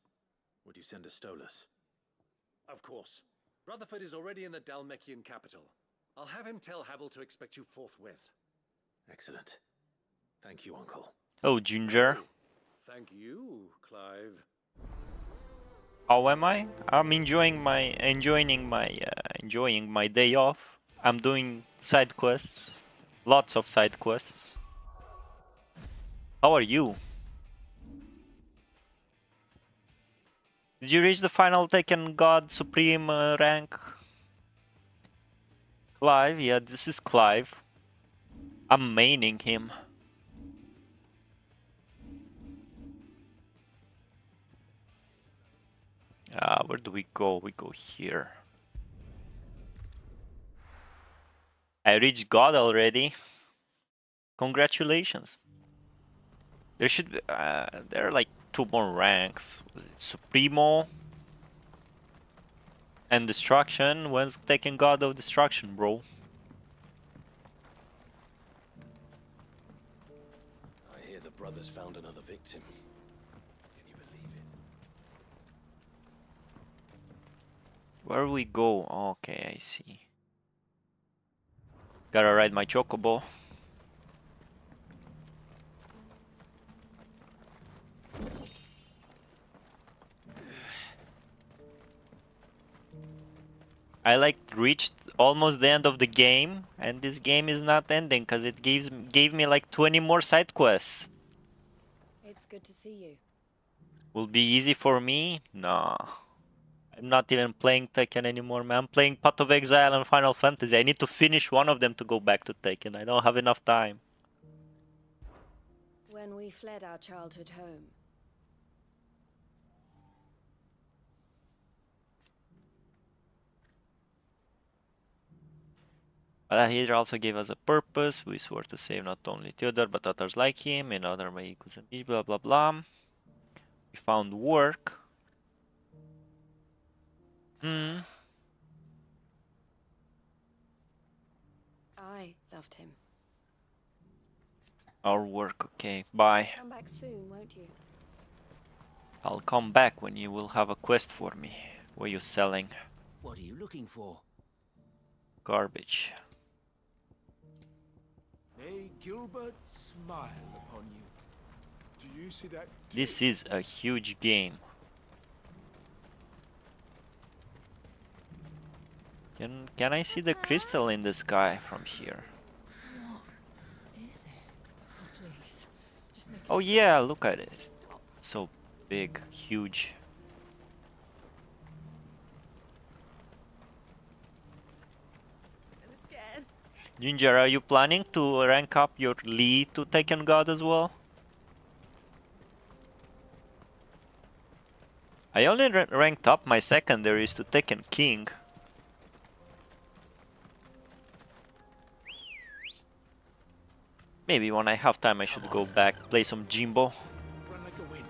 Would you send a Stolas? Of course. Rutherford is already in the Dalmekian capital. I'll have him tell Havel to expect you forthwith. Excellent. Thank you, Uncle. Oh, Ginger. Thank you, Clive. How am I? I'm enjoying my day off. I'm doing side quests, lots of side quests. How are you? Did you reach the final Tekken God Supreme rank? Clive, yeah, this is Clive. I'm maining him. Where do we go? We go here. I reached God already. Congratulations. There should be, there are like 2 more ranks. Supremo and Destruction. When's taking God of Destruction, bro? I hear the brothers found another victim. Can you believe it? Where we go? Okay, I see. Gotta ride my chocobo. I like reached almost the end of the game, and this game is not ending because it gave me like 20 more side quests. It's good to see you. Will be easy for me? Nah. I'm not even playing Tekken anymore, man. I'm playing Path of Exile and Final Fantasy. I need to finish one of them to go back to Tekken. I don't have enough time. When we fled our childhood home, But he also gave us a purpose. We swore to save not only Theodore, but others like him, and other vehicles and blah blah blah. We found work. I loved him. Our work, okay. Bye. Come back soon, won't you? I'll come back when you will have a quest for me. What are you selling? What are you looking for? Garbage. May Gilbert smile upon you. Do you see that? This is a huge game. Can I see the crystal in the sky from here? Oh yeah, look at it. So big, huge. I'm scared. Ginger, are you planning to rank up your Lee to Tekken God as well? I only ranked up my secondaries to Tekken King. Maybe when I have time I should go back, play some Jimbo. Run like the wind.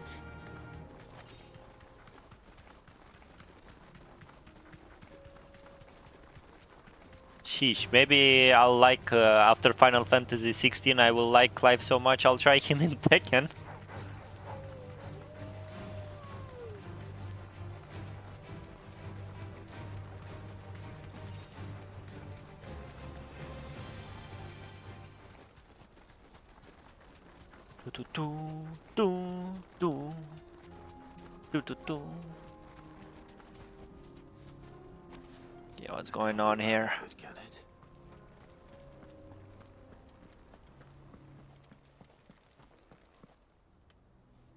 Sheesh, maybe I'll like after Final Fantasy 16 I will like Clive so much I'll try him in Tekken. Do do do do do do do. Yeah, what's going on here?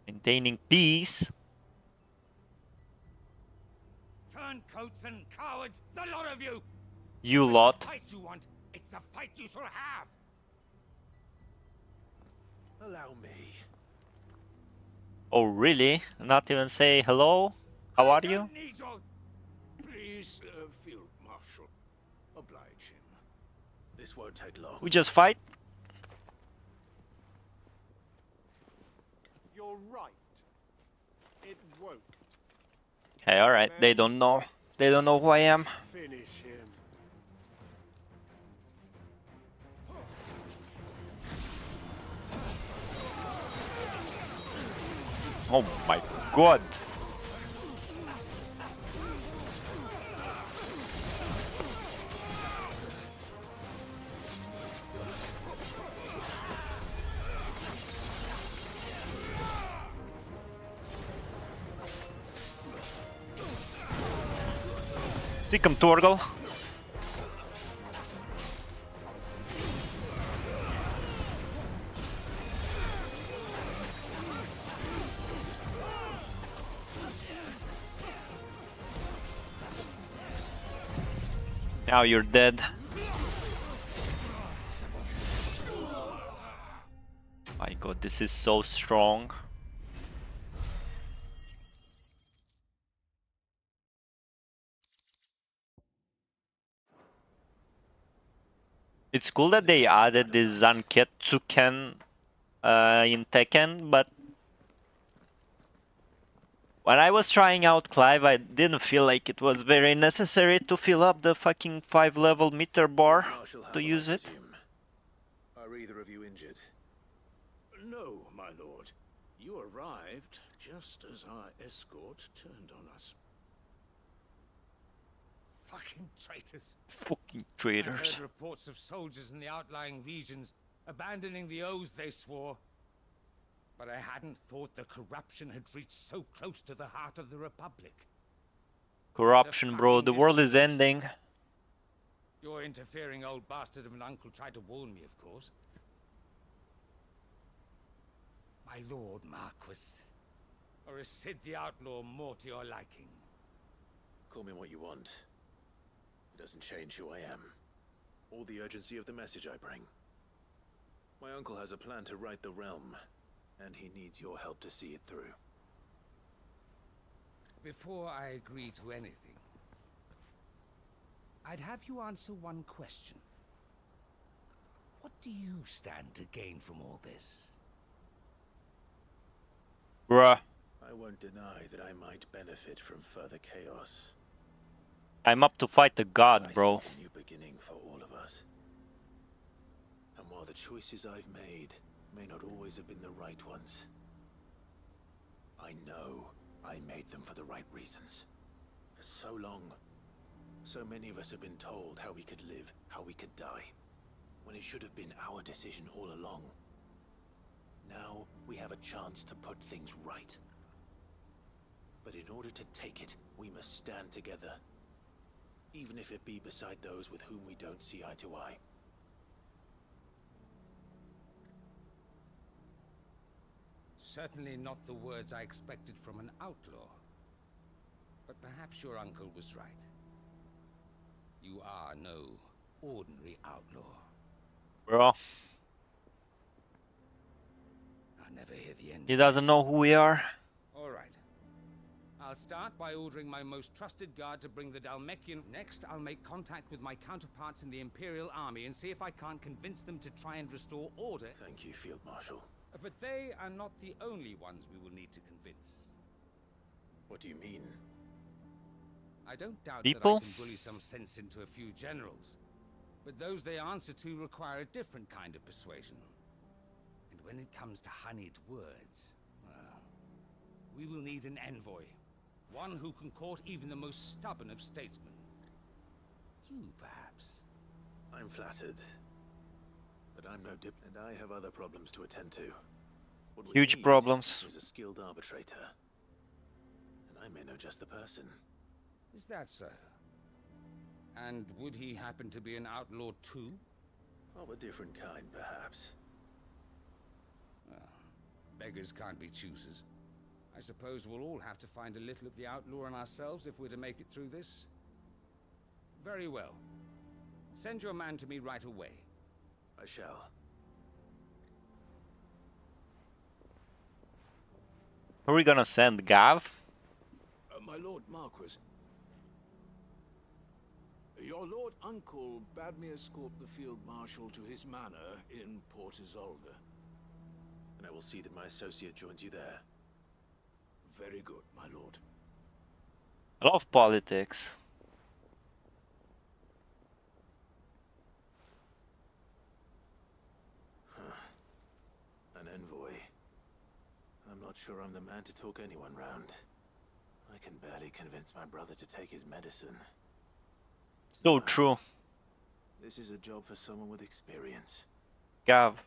Maintaining peace. Turncoats and cowards, the lot of you! You If it's lot. a fight you want, it's a fight you shall have! Allow me. Oh really? Not even say hello? How are you? Need your... Please, Field Marshal, oblige him. This won't take long. We just fight? You're right. It won't. Hey, alright, they don't know. They don't know who I am. Finish him. Oh my god. Sick him, Torgal. Now you're dead. My god, this is so strong. It's cool that they added this Zanketsuken in Tekken, but when I was trying out Clive, I didn't feel like it was very necessary to fill up the fucking 5-level meter bar to use it. Are either of you injured? No, my lord. You arrived just as our escort turned on us. Fucking traitors. Fucking I traitors. heard reports of soldiers in the outlying regions abandoning the oaths they swore. But I hadn't thought the corruption had reached so close to the heart of the Republic. Corruption, bro. The world is ending. Your interfering old bastard of an uncle tried to warn me, of course. My lord Marquis. Or is Sid the Outlaw more to your liking? Call me what you want. It doesn't change who I am, or the urgency of the message I bring. My uncle has a plan to right the realm, and he needs your help to see it through. Before I agree to anything, I'd have you answer one question. What do you stand to gain from all this? Bruh. I won't deny that I might benefit from further chaos. I'm up to fight the god, bro. I see a new beginning for all of us. And while the choices I've made may not always have been the right ones, I know I made them for the right reasons. For so long, so many of us have been told how we could live, how we could die, when it should have been our decision all along. Now we have a chance to put things right. But in order to take it, we must stand together. Even if it be beside those with whom we don't see eye to eye. Certainly not the words I expected from an outlaw. But perhaps your uncle was right. You are no ordinary outlaw. Bro. I'll never hear the end. He doesn't know who we are. All right. I'll start by ordering my most trusted guard to bring the Dalmekian. Next, I'll make contact with my counterparts in the Imperial Army and see if I can't convince them to try and restore order. Thank you, Field Marshal. But they are not the only ones we will need to convince. What do you mean? I don't doubt People? that I can bully some sense into a few generals. But those they answer to require a different kind of persuasion. And when it comes to honeyed words, well, we will need an envoy. One who can court even the most stubborn of statesmen. You, perhaps. I'm flattered. But I'm no dip, and I have other problems to attend to. What we Huge need problems. is a skilled arbitrator. And I may know just the person. Is that so? And would he happen to be an outlaw too? Of a different kind, perhaps. Well, beggars can't be choosers. I suppose we'll all have to find a little of the outlaw in ourselves if we're to make it through this. Very well. Send your man to me right away. I shall. Who are we gonna send? Gav? My lord Marquis. Your lord uncle bade me escort the field marshal to his manor in Port Isolde. And I will see that my associate joins you there. Very good, my lord. I love politics. An envoy. I'm not sure I'm the man to talk anyone round. I can barely convince my brother to take his medicine. So true. This is a job for someone with experience. Gav.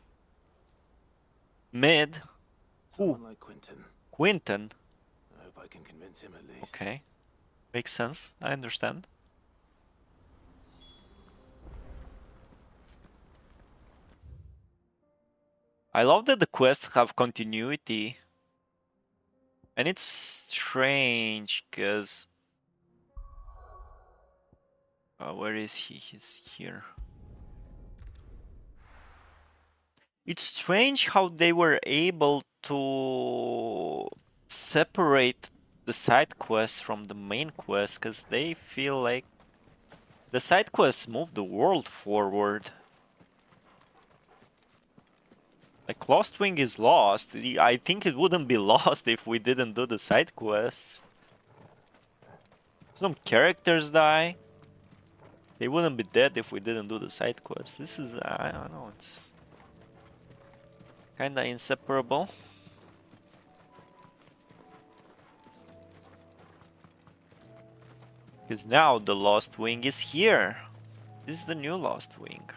Mid. Someone like Quentin. Quinton. I hope I can convince him at least. Okay. Makes sense. I understand. I love that the quests have continuity. And it's strange, because... where is he? He's here. It's strange how they were able to separate the side quests from the main quest, because they feel like the side quests move the world forward. Like, Lost Wing is lost. I think it wouldn't be lost if we didn't do the side quests. Some characters die. They wouldn't be dead if we didn't do the side quests. This is, I don't know, it's kinda inseparable. Because now the Lost Wing is here. This is the new Lost Wing.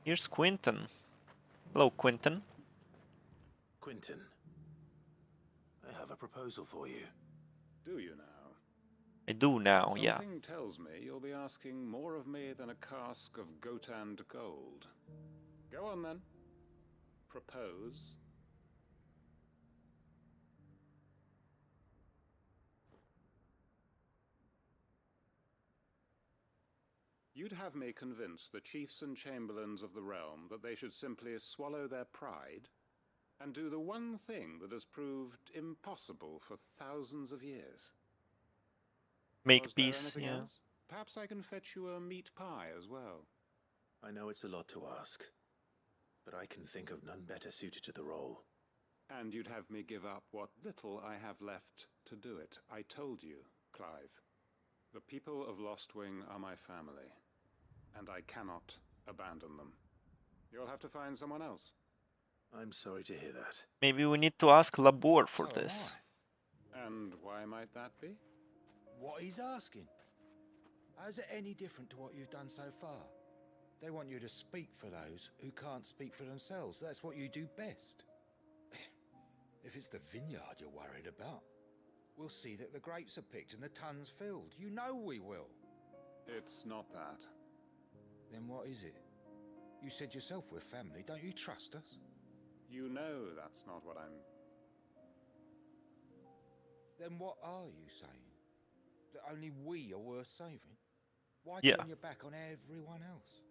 Here's Quinton. Hello, Quinton. Quentin, I have a proposal for you. Do you now? I do now, yeah. Something tells me you'll be asking more of me than a cask of Gotand gold. Go on then. Propose. You'd have me convince the chiefs and chamberlains of the realm that they should simply swallow their pride and do the one thing that has proved impossible for thousands of years. Make peace, yeah. Else? Perhaps I can fetch you a meat pie as well. I know it's a lot to ask, but I can think of none better suited to the role. And you'd have me give up what little I have left to do it. I told you, Clive. The people of Lost Wing are my family, and I cannot abandon them. You'll have to find someone else. I'm sorry to hear that. Maybe we need to ask Labor for this. And why might that be? What he's asking. How's it any different to what you've done so far? They want you to speak for those who can't speak for themselves. That's what you do best. If it's the vineyard you're worried about, we'll see that the grapes are picked and the tons filled. You know we will. It's not that. Then what is it? You said yourself we're family. Don't you trust us? You know that's not what I'm... Then what are you saying? That only we are worth saving? Why Yeah. turn your back on everyone else?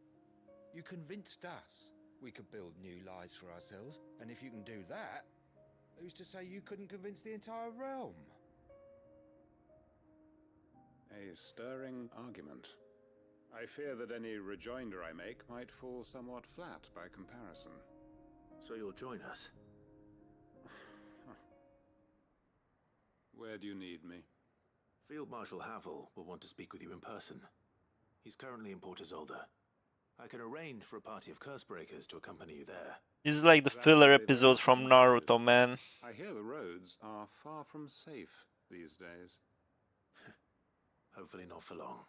You convinced us we could build new lives for ourselves, and if you can do that, who's to say you couldn't convince the entire realm? A stirring argument. I fear that any rejoinder I make might fall somewhat flat by comparison. So you'll join us? Where do you need me? Field Marshal Havel will want to speak with you in person. He's currently in Port Isolde. I can arrange for a party of Cursebreakers to accompany you there. This is like the filler episodes from Naruto, man. I hear the roads are far from safe these days. Hopefully not for long.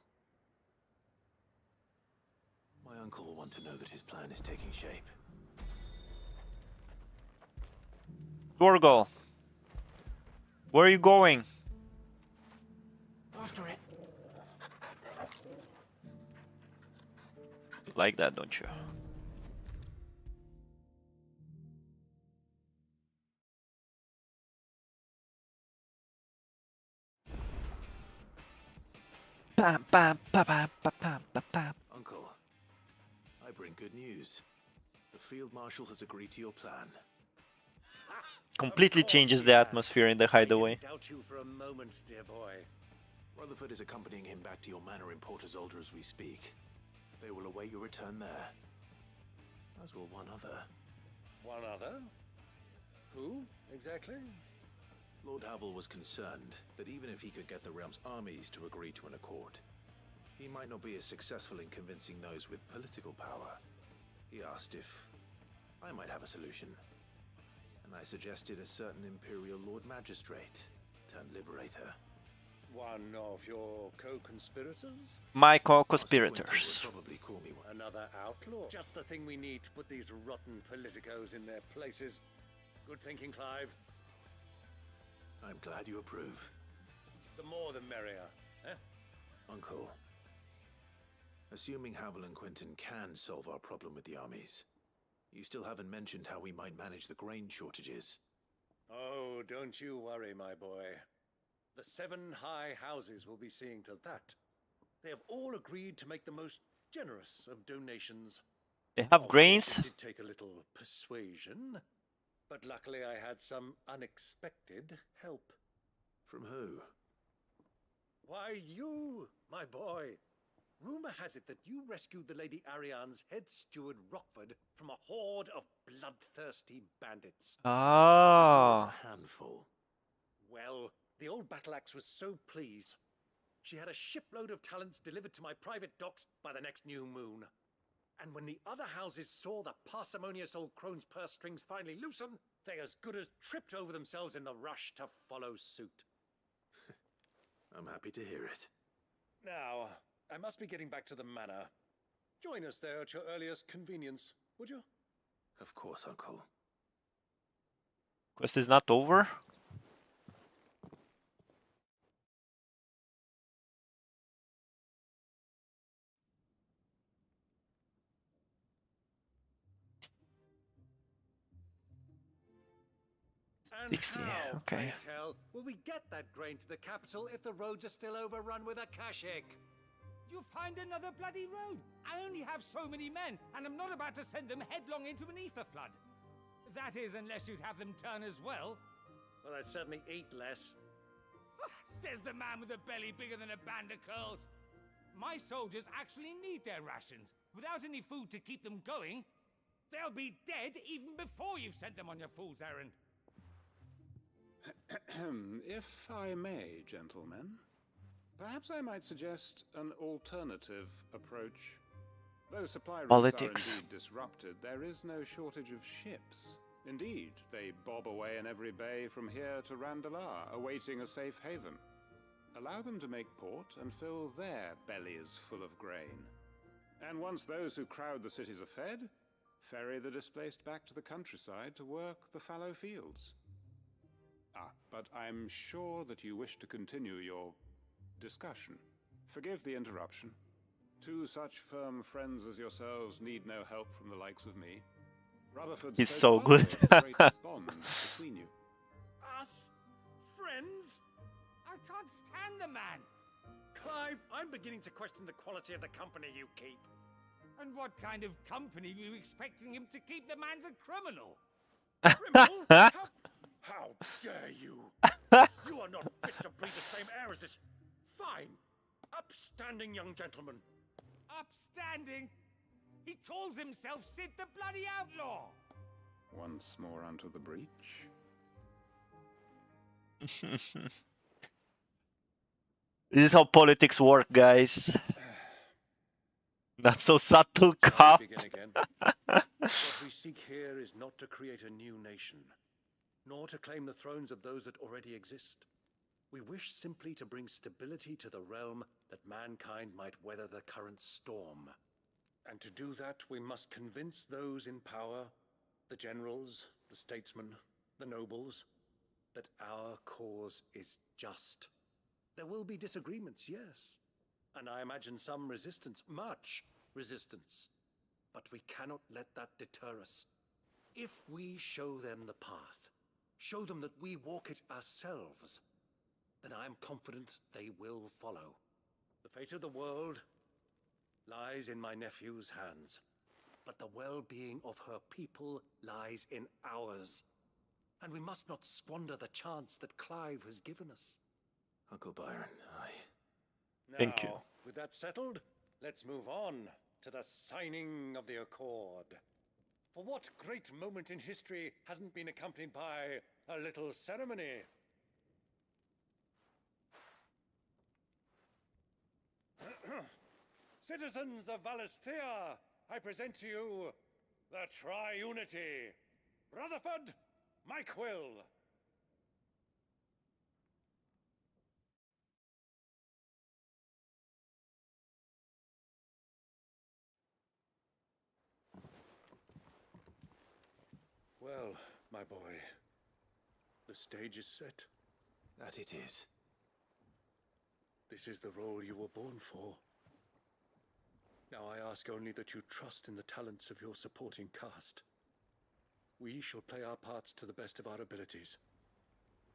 My uncle will want to know that his plan is taking shape. Dwargal, where are you going? After it. You like that, don't you? Bam, bam, ba, bam, ba, bam, ba, bam. Uncle, I bring good news. The Field Marshal has agreed to your plan. Completely changes the atmosphere in the hideaway. I didn't doubt you for a moment, dear boy. Rutherford is accompanying him back to your manor in Port Isolde as we speak. They will await your return there. As will one other. One other? Who, exactly? Lord Havel was concerned that even if he could get the realm's armies to agree to an accord, he might not be as successful in convincing those with political power. He asked if I might have a solution. And I suggested a certain Imperial Lord Magistrate turned Liberator. One of your co-conspirators? My co-conspirators. Probably call me one. Another outlaw? Just the thing we need to put these rotten politicos in their places. Good thinking, Clive. I'm glad you approve. The more the merrier, eh? Uncle, assuming Havel and Quentin can solve our problem with the armies, you still haven't mentioned how we might manage the grain shortages. Oh, don't you worry, my boy. The 7 high houses will be seeing to that. They have all agreed to make the most generous of donations. They have grains? It did take a little persuasion, but luckily I had some unexpected help. From who? Why, you, my boy. Rumor has it that you rescued the Lady Ariane's head steward Rockford from a horde of bloodthirsty bandits. Ah. A handful. Well, the old battle axe was so pleased. She had a shipload of talents delivered to my private docks by the next new moon. And when the other houses saw the parsimonious old crone's purse strings finally loosen, they as good as tripped over themselves in the rush to follow suit. I'm happy to hear it. Now, I must be getting back to the manor. Join us there at your earliest convenience, would you? Of course, Uncle. Quest is not over? And 60, how, okay. pray tell, will we get that grain to the capital if the roads are still overrun with Akashic? You'll find another bloody road. I only have so many men, and I'm not about to send them headlong into an ether flood. That is, unless you'd have them turn as well. Well, I'd certainly eat less. Says the man with a belly bigger than a band of curls. My soldiers actually need their rations. Without any food to keep them going, they'll be dead even before you've sent them on your fool's errand. If I may, gentlemen, perhaps I might suggest an alternative approach. Though supply routes Politics. are indeed disrupted, there is no shortage of ships. Indeed, they bob away in every bay from here to Randalar, awaiting a safe haven. Allow them to make port and fill their bellies full of grain. And once those who crowd the cities are fed, ferry the displaced back to the countryside to work the fallow fields. But I'm sure that you wish to continue your discussion. Forgive the interruption. 2 such firm friends as yourselves need no help from the likes of me. Rutherford He's spoke so good. fondly of the great bond between you. Us? Friends? I can't stand the man. Clive, I'm beginning to question the quality of the company you keep. And what kind of company were you expecting him to keep? The man's a criminal. Criminal? How dare you? You are not fit to breathe the same air as this fine, upstanding young gentleman. Upstanding? He calls himself Sid the Bloody Outlaw. Once more onto the breach. This is how politics work, guys. Not so subtle, cop. Begin again. What we seek here is not to create a new nation, nor to claim the thrones of those that already exist. We wish simply to bring stability to the realm that mankind might weather the current storm. And to do that, we must convince those in power, the generals, the statesmen, the nobles, that our cause is just. There will be disagreements, yes, and I imagine some resistance, much resistance. But we cannot let that deter us. If we show them the path, show them that we walk it ourselves, then I am confident they will follow. The fate of the world lies in my nephew's hands, but the well-being of her people lies in ours. And we must not squander the chance that Clive has given us. Uncle Byron, Thank you. With that settled, let's move on to the signing of the Accord. For what great moment in history hasn't been accompanied by a little ceremony? Citizens of Valisthea, I present to you the Triunity. Rutherford, Mike Will. Well, my boy, the stage is set. that it is. This is the role you were born for. Now I ask only that you trust in the talents of your supporting cast. We shall play our parts to the best of our abilities,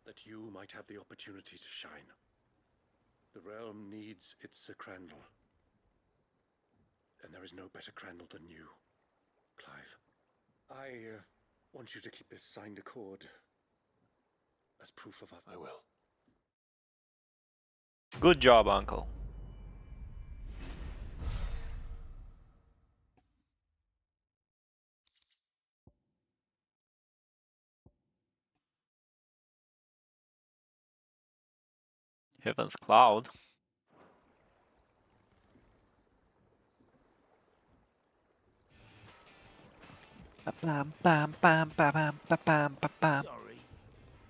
that you might have the opportunity to shine. The realm needs its Sir Crandall, and there is no better Crandall than you, Clive. I want you to keep this signed accord as proof of our... I will. Good job, Uncle. Heaven's Cloud. Bam, bam, bam, bam, bam, bam, bam, bam. Sorry,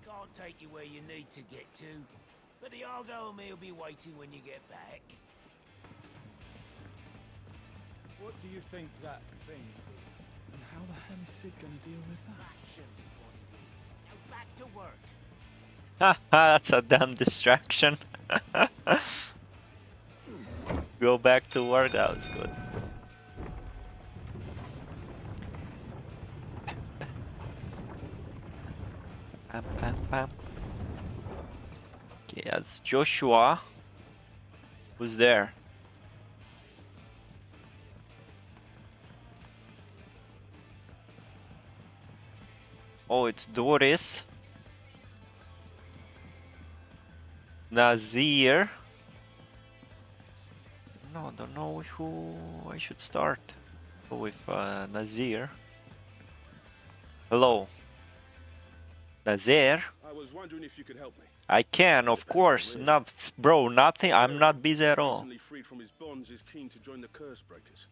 can't take you where you need to get to, but the Argo and me will be waiting when you get back. What do you think that thing is? And how the hell is Sid gonna deal with that? Action is what it is. Now back to work. Haha, that's a damn distraction. Go back to work, that was good. Bam, bam, bam. Okay, that's Joshua. Who's there? Oh, it's Doris. Nazir. No, I don't know who I should start. Go with Nazir. Hello. Nazir. I was wondering if you could help me. I can, of course. No, bro, nothing. I'm not busy at all. Recently freed from his bonds, is keen to join the Curse Breakers.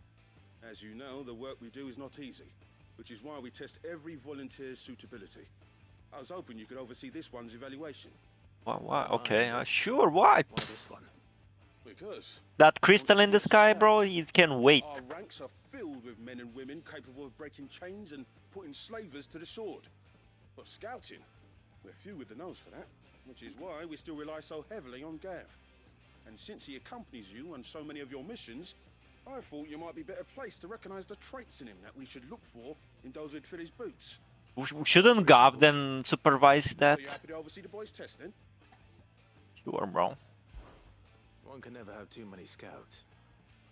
As you know, the work we do is not easy, which is why we test every volunteer's suitability. I was hoping you could oversee this one's evaluation. Why? Okay, sure. Why? Why this one? Because That crystal in the sky, bro. It can wait. our ranks are filled with men and women capable of breaking chains and putting slavers to the sword. But scouting, we're few with the nose for that, which is why we still rely so heavily on Gav. And since he accompanies you on so many of your missions, I thought you might be better placed to recognize the traits in him that we should look for in those who'd fill his boots. Shouldn't Gav then supervise that? Are you happy to oversee the boys' test then? Sure, bro. One can never have too many scouts.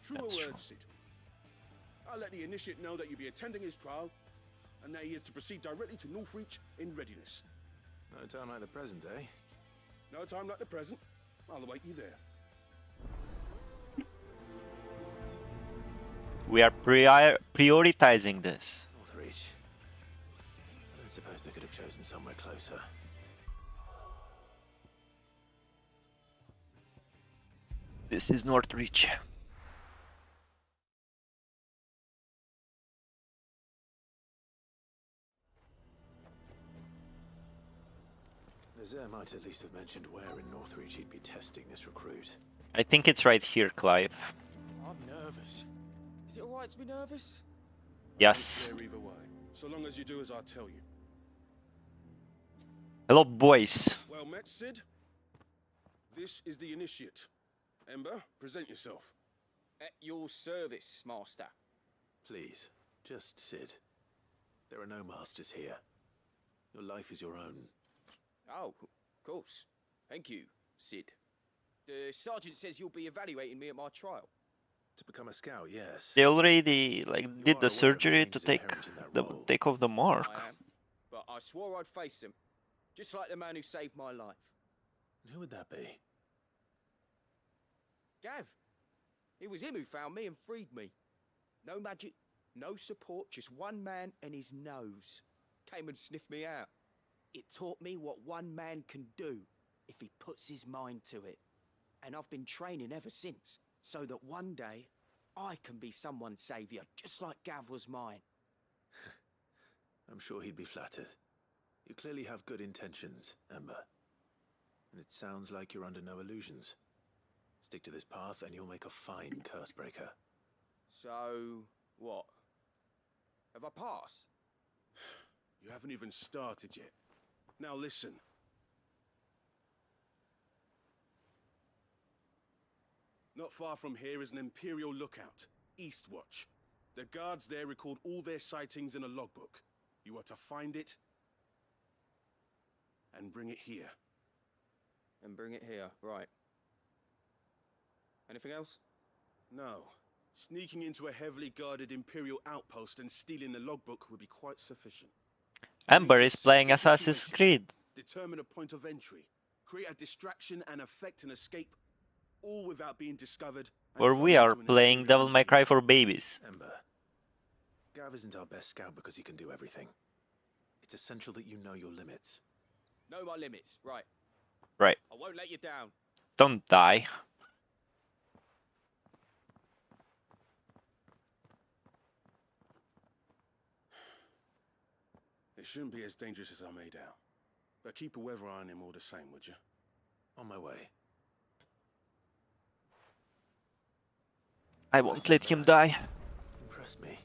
True That's words, Sid. I'll let the initiate know that you'll be attending his trial, and that he is to proceed directly to Northreach in readiness. No time like the present, eh? No time like the present. I'll await you there. We are prioritizing this. Northreach. I don't suppose they could have chosen somewhere closer. This is Northreach. Nazaire might at least have mentioned where in Northreach he'd be testing this recruit. I think it's right here, Clive. I'm nervous. Is it alright to be nervous? Yes. I don't care either way, so long as you do as I tell you. Hello, boys. Well met, Sid. This is the initiate. Ember, present yourself. At your service, Master. Please, just Sid. There are no masters here. Your life is your own. Oh, of course. Thank you, Sid. The sergeant says you'll be evaluating me at my trial. To become a scout, yes. They already did the surgery to take off the mark. I am, but I swore I'd face him, just like the man who saved my life. Who would that be? Gav. It was him who found me and freed me. No magic, no support, just one man and his nose. Came and sniffed me out. It taught me what one man can do if he puts his mind to it. And I've been training ever since, so that one day I can be someone's saviour, just like Gav was mine. I'm sure he'd be flattered. You clearly have good intentions, Ember. And it sounds like you're under no illusions. Stick to this path and you'll make a fine curse breaker. So, what? Have I passed? You haven't even started yet. Now listen. Not far from here is an Imperial lookout, Eastwatch. The guards there record all their sightings in a logbook. You are to find it and bring it here. And bring it here, right. Anything else? No. Sneaking into a heavily guarded Imperial outpost and stealing the logbook would be quite sufficient. Amber is playing Assassin's Creed. Determine a point of entry. Create a distraction and effect an escape, all without being discovered. Or we are playing Devil May Cry for babies. Ember, Gav isn't our best scout because he can do everything. It's essential that you know your limits. Know my limits, right. Right. I won't let you down. Don't die. It shouldn't be as dangerous as I made out. But keep a weather eye on him all the same, would you? On my way. I won't let him die. Impress me.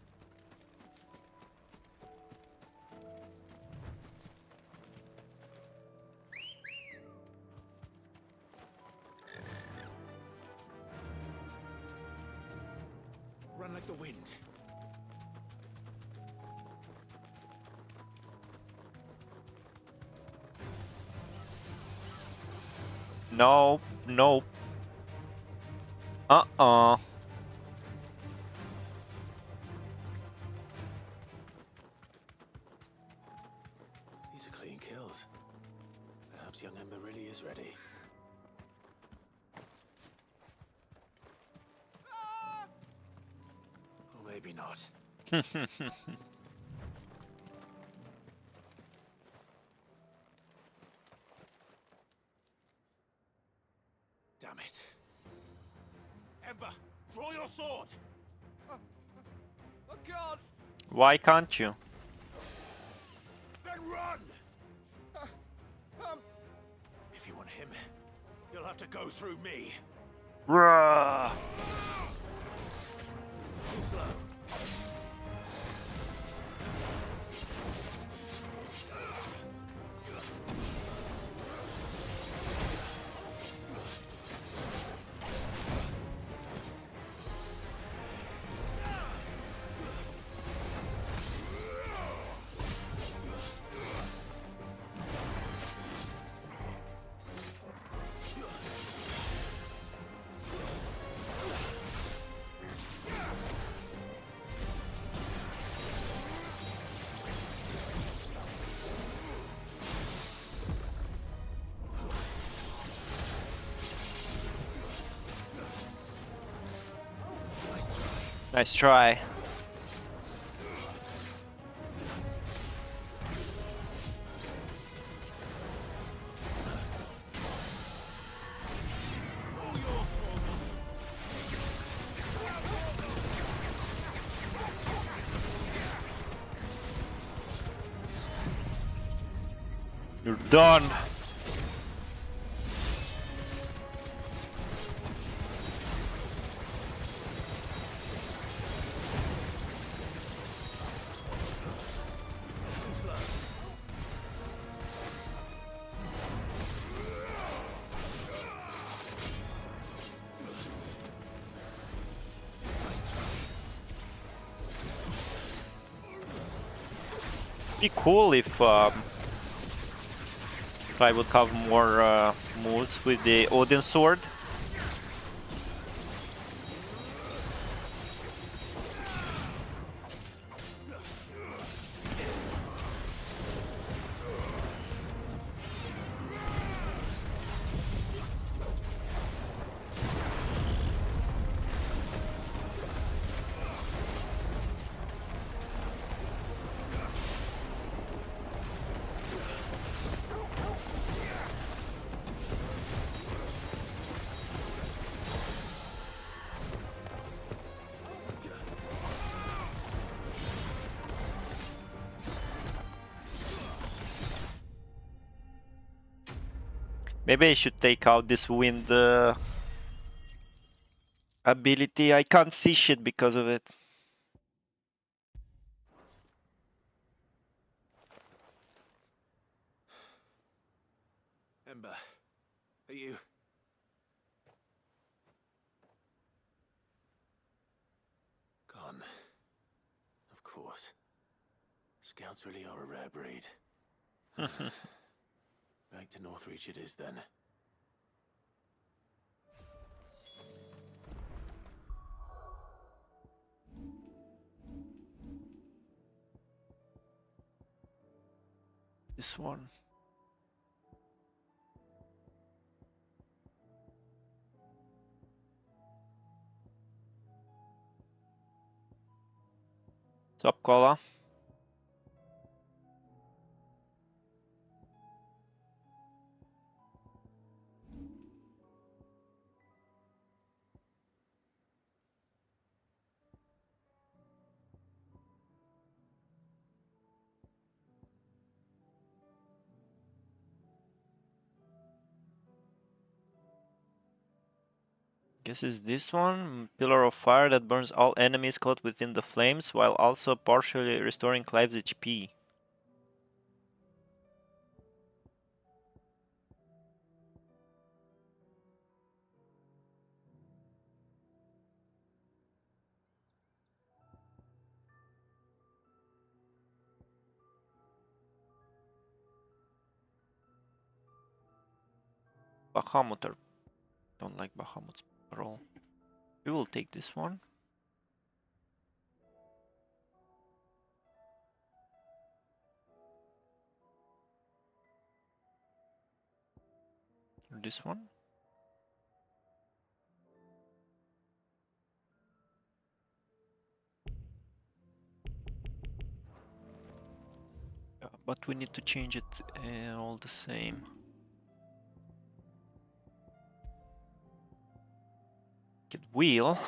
Run like the wind. No, nope. Uh-uh. These are clean kills. Perhaps young Ember really is ready. Or maybe not. Damn it. Ember, draw your sword! I can't! Why can't you? Then run! If you want him, you'll have to go through me. Bruh. Slow. Nice try. Done. Be cool if I would have more moves with the Odin sword. Maybe I should take out this wind ability. I can't see shit because of it. Ember, are you... Gone. Of course. Scouts really are a rare breed. Back to Northreach it is then. This one. What's up, Kola? Guess it's this one. Pillar of fire that burns all enemies caught within the flames while also partially restoring Clive's HP. Bahamut. Don't like Bahamut at all. We will take this one. Or this one. Yeah, but we need to change it all the same. Get wheel.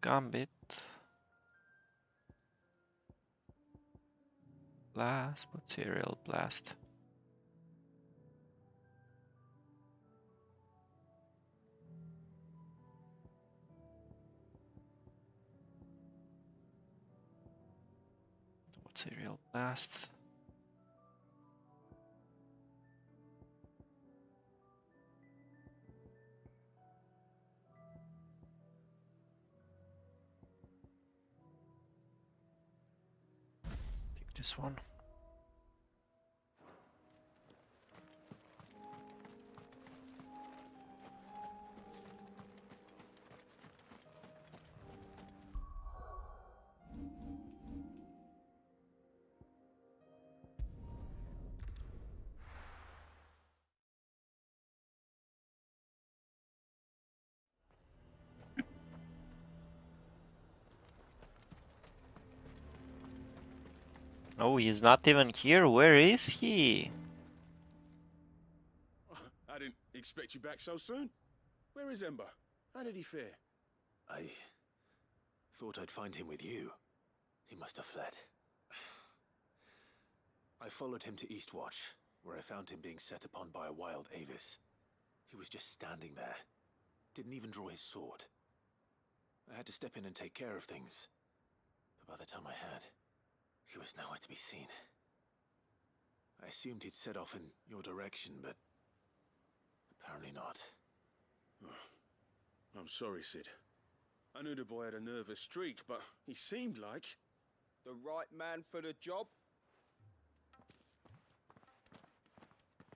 Gambit. Blast, material blast. Material blast. Take this one. Oh, he's not even here. Where is he? I didn't expect you back so soon. Where is Ember? How did he fare? I thought I'd find him with you. He must have fled. I followed him to Eastwatch, where I found him being set upon by a wild Avis. He was just standing there. Didn't even draw his sword. I had to step in and take care of things. But by the time I had, he was nowhere to be seen. I assumed he'd set off in your direction, but apparently not. I'm sorry, Sid. I knew the boy had a nervous streak, but he seemed like... The right man for the job?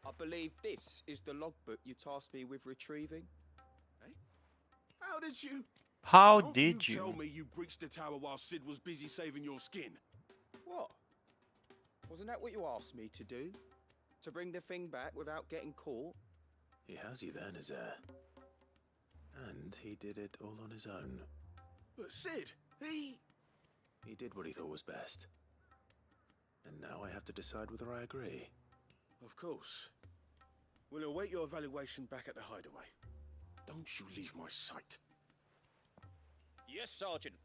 I believe this is the logbook you tasked me with retrieving. How did you... How Don't did you you? tell me you breached the tower while Sid was busy saving your skin? What? Wasn't that what you asked me to do? To bring the thing back without getting caught? He has you there, Nazaire. And he did it all on his own. But Sid, he did what he thought was best. And now I have to decide whether I agree. Of course. We'll await your evaluation back at the hideaway. Don't you leave my sight. Yes, Sergeant.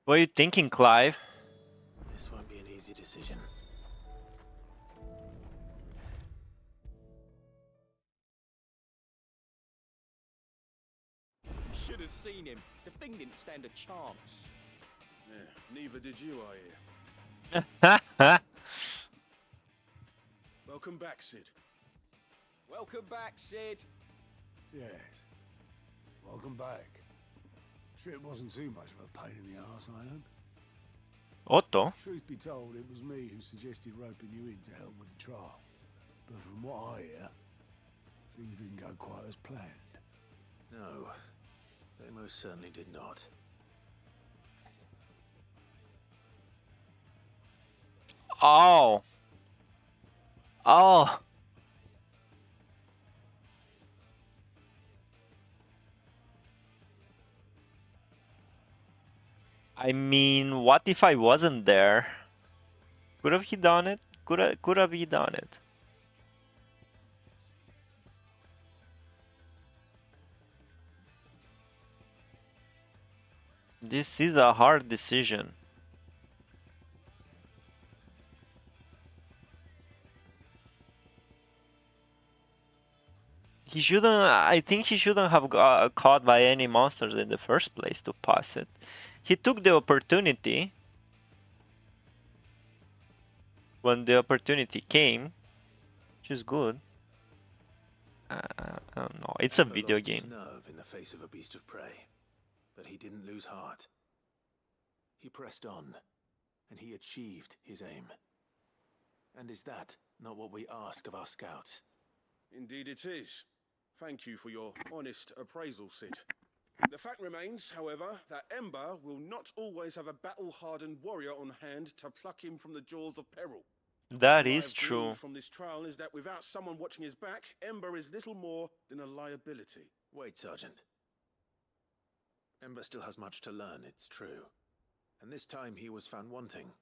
What are you thinking, Clive? This won't be an easy decision. Should have seen him. The thing didn't stand a chance. Yeah, neither did you, I hear. Welcome back, Sid. Welcome back, Sid. Yes. Welcome back. Trip wasn't too much of a pain in the arse, I hope. Otto? Truth be told, it was me who suggested roping you in to help with the trial. But from what I hear, things didn't go quite as planned. No, they most certainly did not. Oh. Oh. I mean, what if I wasn't there? Could have he done it? Could have he done it? This is a hard decision. He shouldn't. I think he shouldn't have got caught by any monsters in the first place to pass it. He took the opportunity when the opportunity came, which is good. I don't know. It's a Ember video lost his game. nerve in the face of a beast of prey, but he didn't lose heart. He pressed on, and he achieved his aim. And is that not what we ask of our scouts? Indeed it is. Thank you for your honest appraisal, Sid. The fact remains, however, that Ember will not always have a battle-hardened warrior on hand to pluck him from the jaws of peril. That What is I've true. gleaned from this trial is that without someone watching his back, Ember is little more than a liability. Wait, Sergeant. Ember still has much to learn, it's true. And this time he was found wanting.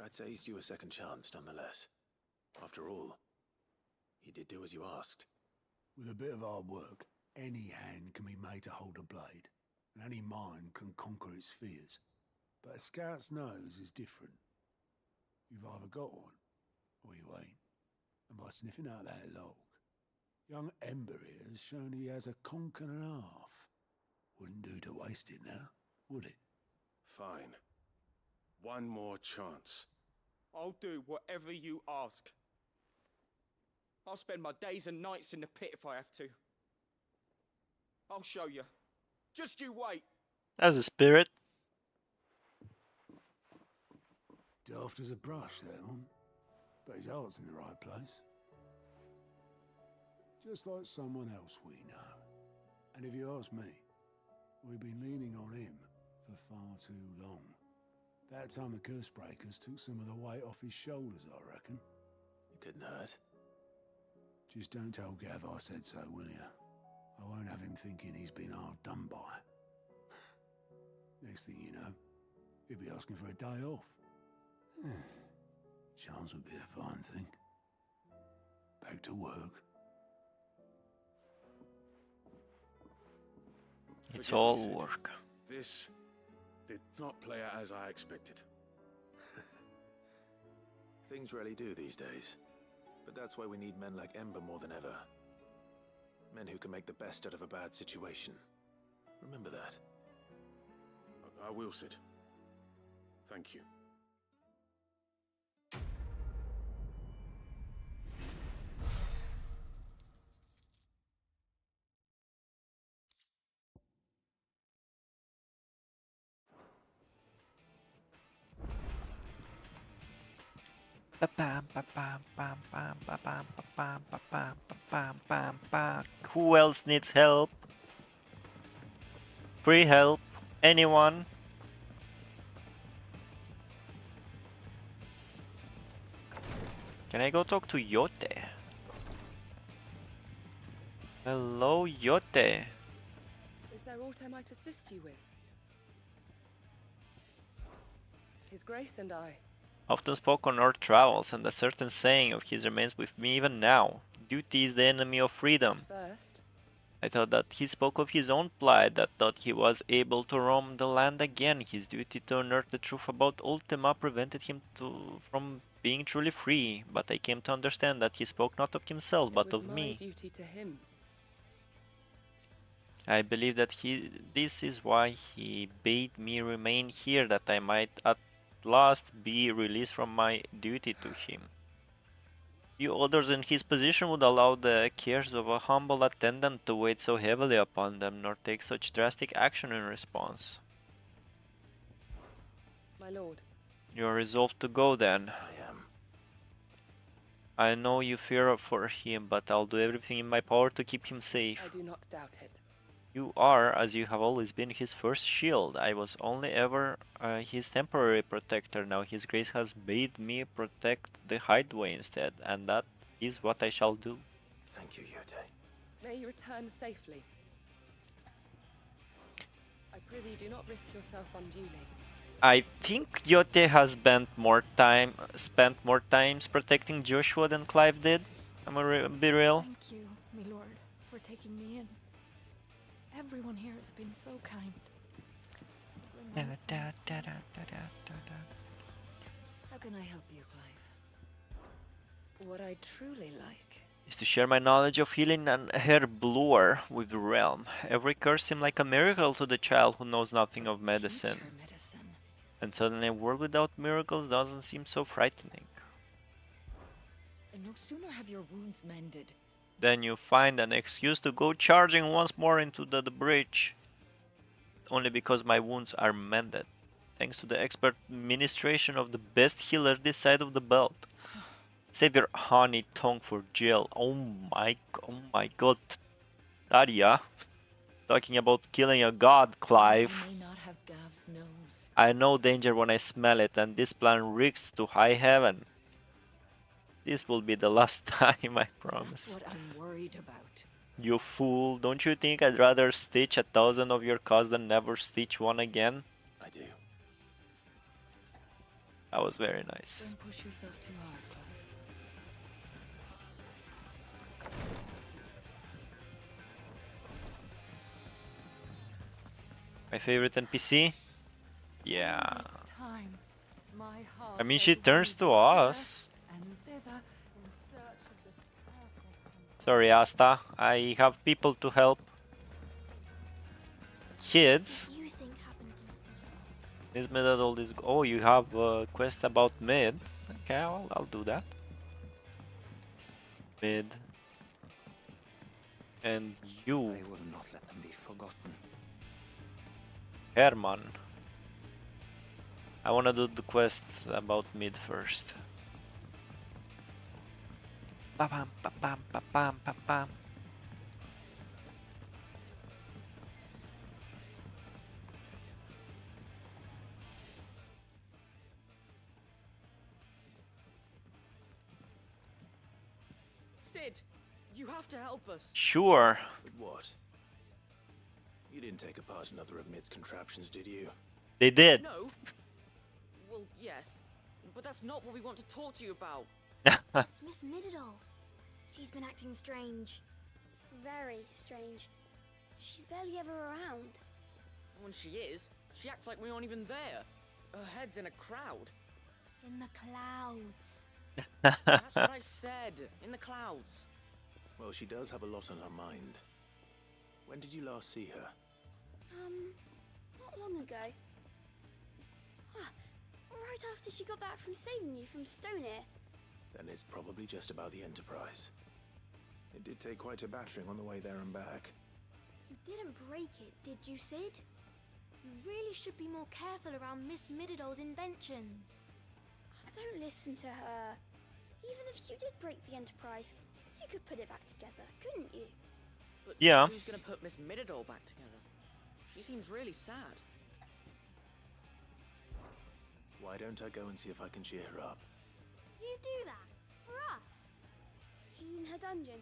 I'd say he's due a second chance, nonetheless. After all, he did do as you asked. With a bit of hard work, any hand can be made to hold a blade, and any mind can conquer its fears. But a scout's nose is different. You've either got one, or you ain't. And by sniffing out that log, young Ember here has shown he has a conch and a half. Wouldn't do to waste it now, would it? Fine. One more chance. I'll do whatever you ask. I'll spend my days and nights in the pit if I have to. I'll show you. Just you wait. As a spirit. Daft as a brush, that one. But his heart's in the right place. Just like someone else we know. And if you ask me, we've been leaning on him for far too long. That time the curse breakers took some of the weight off his shoulders, I reckon. It couldn't hurt. Just don't tell Gav I said so, will you? I won't have him thinking he's been hard done by. Next thing you know, he'll be asking for a day off. Chance would be a fine thing. Back to work. It's Forgive me, all Sid. work. This Did not play out as I expected. Things really do these days. But that's why we need men like Ember more than ever. Men who can make the best out of a bad situation. Remember that. I will, Sid. Thank you. Who else needs help? Free help? Anyone? Can I go talk to Yote? Hello, Yote. Is there aught I might assist you with? His Grace and I. Often spoke on our travels, and a certain saying of his remains with me even now. Duty is the enemy of freedom. First. I thought that he spoke of his own plight, that thought he was able to roam the land again. His duty to unearth the truth about Ultima prevented him from being truly free, but I came to understand that he spoke not of himself, but of me. It was my duty to him. I believe that this is why he bade me remain here, that I might at last be released from my duty to him. Few others in his position would allow the cares of a humble attendant to weigh so heavily upon them, nor take such drastic action in response. My lord. You are resolved to go then. I am. I know you fear for him, but I'll do everything in my power to keep him safe. I do not doubt it. You are, as you have always been, his first shield. I was only ever his temporary protector. Now his grace has bade me protect the hideaway instead, and that is what I shall do. Thank you, Yote. May you return safely. I prithee do not risk yourself unduly. I think Yote has spent more times protecting Joshua than Clive did. I'm gonna be real. Thank you, my lord, for taking me in. Everyone here has been so kind. How can I help you, Clive? What I truly like Is to share my knowledge of healing and herb lore with the realm. Every curse seemed like a miracle to the child who knows nothing of medicine. And suddenly a world without miracles doesn't seem so frightening. And no sooner have your wounds mended. Then you find an excuse to go charging once more into the bridge. Only because my wounds are mended. Thanks to the expert ministration of the best healer this side of the belt. Save your honey tongue for jail. Oh my god. Daria. Talking about killing a god, Clive. May not have Gav's nose. I know danger when I smell it, and this plan reeks to high heaven. This will be the last time, I promise. That's what I'm worried about. You fool, don't you think I'd rather stitch 1,000 of your cause than never stitch one again? I do. That was very nice. Don't push yourself too hard, Clive. My favorite NPC? Yeah. This time, my heart I mean, she turns to us. and thither in search of the perfect. Sorry, Asta. I have people to help. Kids? What do you think happened to This Miss mid at all this. Oh, you have a quest about mid. Okay, I'll do that. Mid. And you. I will not let them be forgotten. Herman. I wanna do the quest about mid first. Ba-bam, ba-bam, ba-bam, ba-bam. Sid, you have to help us. Sure. But what? You didn't take apart another of Mid's contraptions, did you? They did. No. Well, yes. But that's not what we want to talk to you about. It's Miss Midadol. She's been acting strange. Very strange. She's barely ever around. When she is, She acts like we aren't even there. Her head's in a crowd. In the clouds. That's what I said. In the clouds. Well, she does have a lot on her mind. When did you last see her? Not long ago. Ah, right after she got back from saving you from Stoneir. Then it's probably just about the Enterprise. It did take quite a battering on the way there and back. You didn't break it, did you, Sid? You really should be more careful around Miss Mididol's inventions. Don't listen to her. Even if you did break the Enterprise, you could put it back together, couldn't you? But yeah. Who's gonna put Miss Mididol back together? She seems really sad. Why don't I go and see if I can cheer her up? You do that? For us? She's in her dungeon.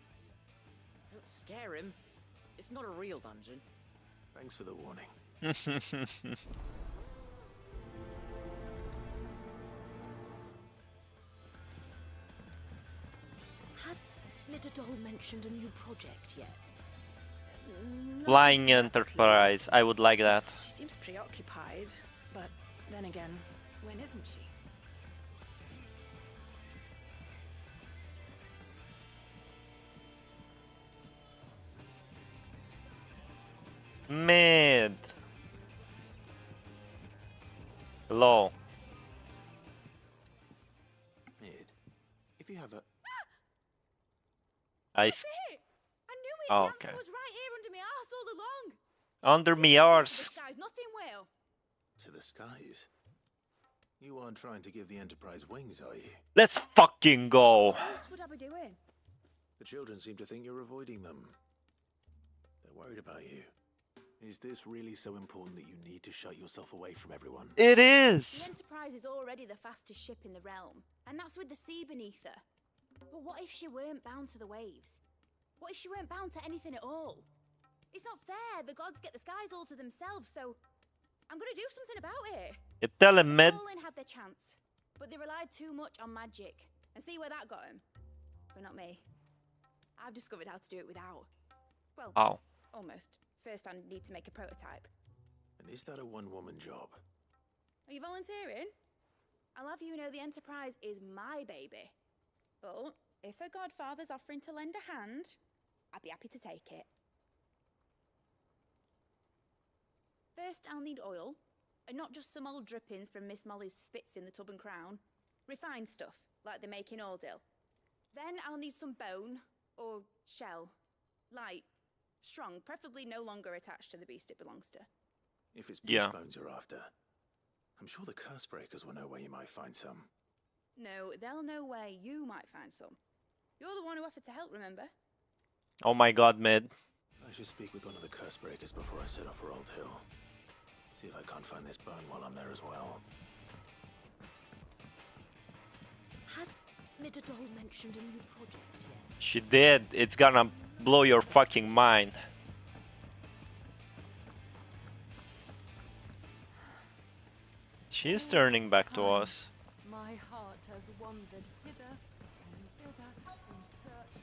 Don't scare him. It's not a real dungeon. Thanks for the warning. Has Mididol mentioned a new project yet? Flying Enterprise. I would like that. She seems preoccupied, but then again, when isn't she? Mid. Low. Mid, if you have a... I That's it! I knew it! Oh, The answer okay. was right here under my arse all along! Under me To arse. the skies, nothing will! To the skies? You aren't trying to give the Enterprise wings, are you? Let's fucking go. What else would I be doing? The children seem to think you're avoiding them. They're worried about you. Is this really so important that you need to shut yourself away from everyone? It The is. Enterprise is already the fastest ship in the realm, and that's with the sea beneath her. But what if she weren't bound to the waves? What if she weren't bound to anything at all? It's not fair. The gods get the skies all to themselves, so I'm gonna do something about it. You tell him, Mid. Fallen had their chance, but they relied too much on magic. And see where that got them? But not me. I've discovered how to do it without. Well, Oh. almost. First, I need to make a prototype. And is that a one-woman job? Are you volunteering? I'll have you know the Enterprise is my baby. But if a godfather's offering to lend a hand, I'd be happy to take it. First, I'll need oil, and not just some old drippings from Miss Molly's spits in the tub and crown. Refined stuff, like they make in Ordil. Then I'll need some bone, or shell. Light, strong, preferably no longer attached to the beast it belongs to. If it's Yeah. beast bones you're after, I'm sure the curse breakers will know where you might find some. No, they'll know where you might find some. You're the one who offered to help, remember? Oh my god, Mid. I should speak with one of the curse breakers before I set off for Old Hill. See if I can't find this bone while I'm there as well. Has Mididol mentioned a new project yet? She did. It's gonna blow your fucking mind. She's turning back to us. My heart has wandered hither and thither in search of...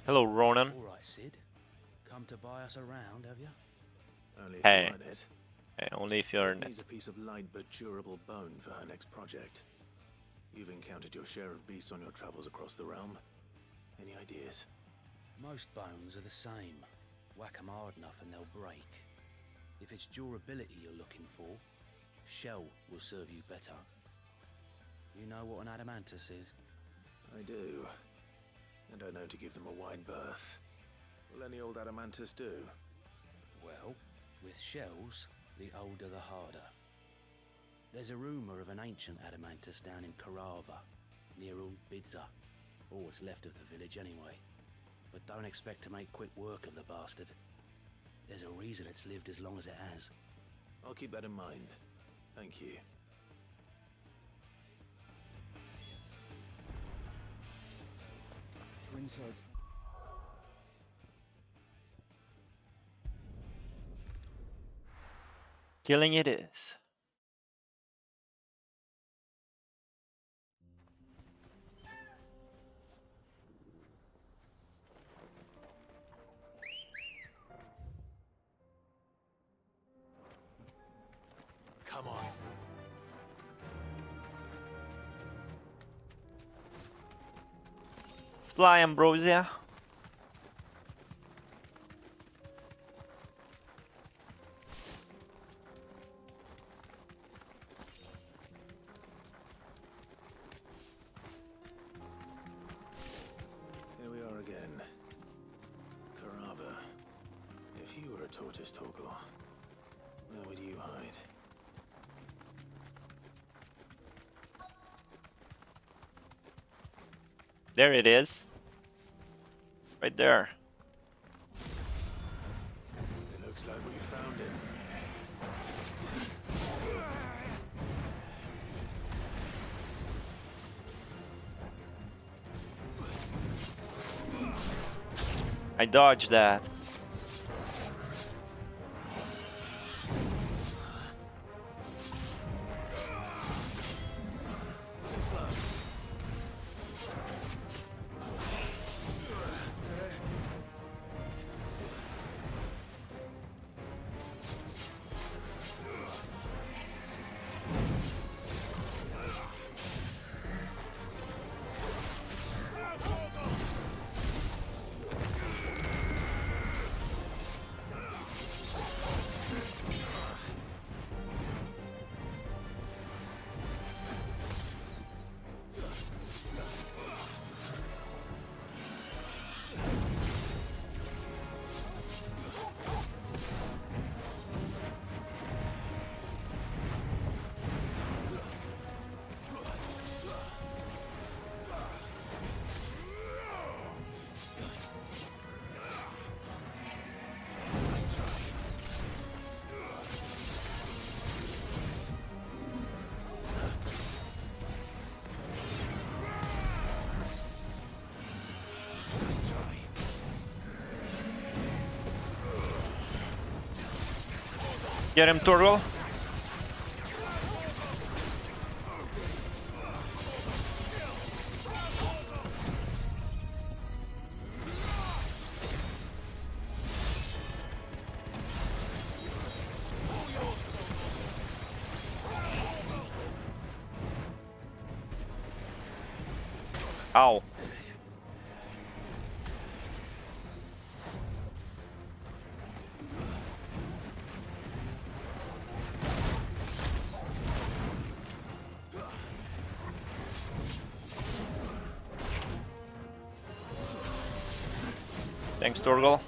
Hello, Ronan. All right, Sid. Come to buy us around, have you? Only if Hey. you earn it. Hey, only if you earn Needs it. a piece of light but durable bone for her next project. You've encountered your share of beasts on your travels across the realm. Any ideas? Most bones are the same. Whack 'em hard enough and they'll break. If it's durability you're looking for, shell will serve you better. You know what an adamantus is? I do. And I know to give them a wide berth. Will any old adamantus do? Well, with shells, the older the harder. There's a rumour of an ancient adamantus down in Karava, near Bidza, or what's left of the village anyway. But don't expect to make quick work of the bastard. There's a reason it's lived as long as it has. I'll keep that in mind. Thank you. Twin sides. Killing it is. Come on. Fly, Ambrosia. Here we are again. Karava. If you were a tortoise, Torgal, where would you hide? There it is. Right there. It looks like we found it. I dodged that. Get him, Torgal. Ow. Thanks, Torgal.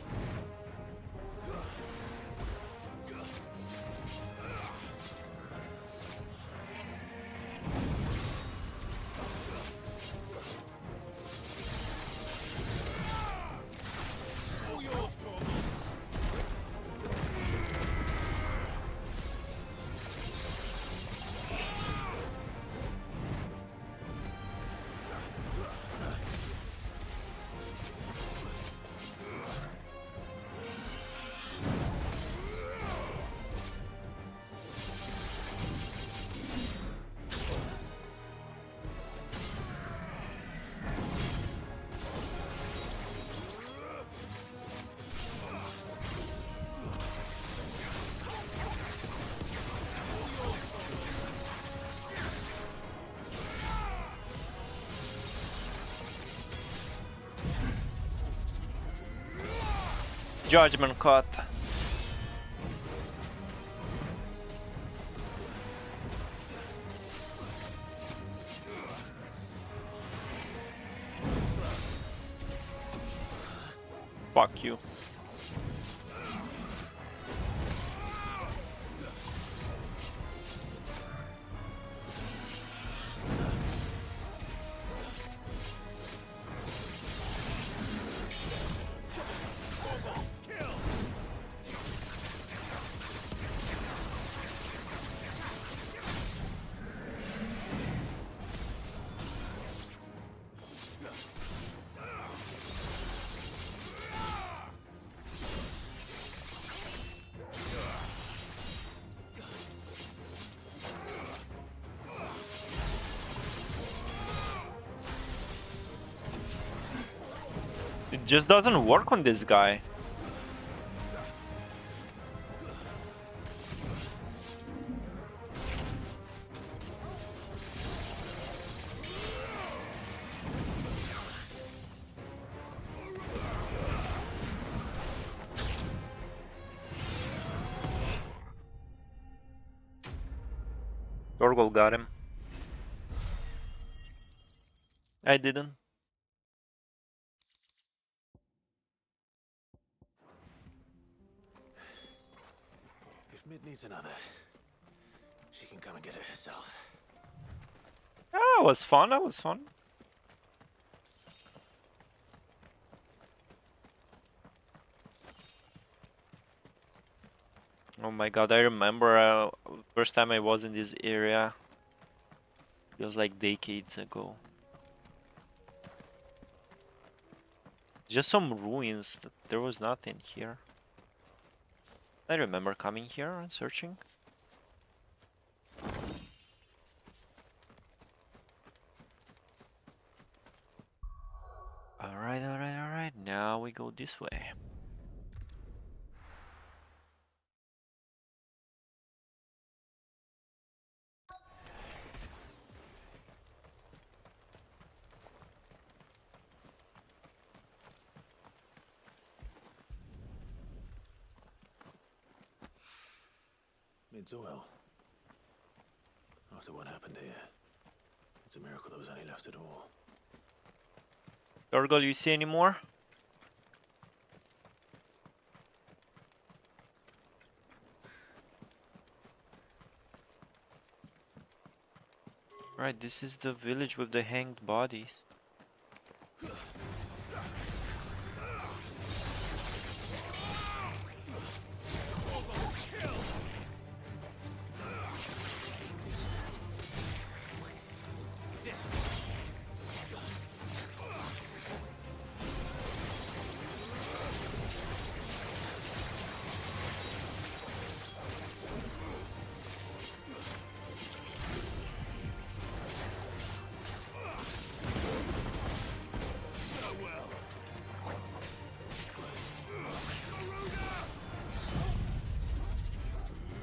Judgment cut. Fuck you. It just doesn't work on this guy. Torgal got him. I didn't. If Mid needs another, she can come and get it herself. Ah, it was fun. That was fun. Oh my god, I remember first time I was in this area. Feels like decades ago. Just some ruins. There was nothing here. I remember coming here and searching. Alright, alright, alright. Now we go this way. Mid's oil. After what happened here, it's a miracle there was any left at all. Torgal, you see any more? Right, this is the village with the hanged bodies.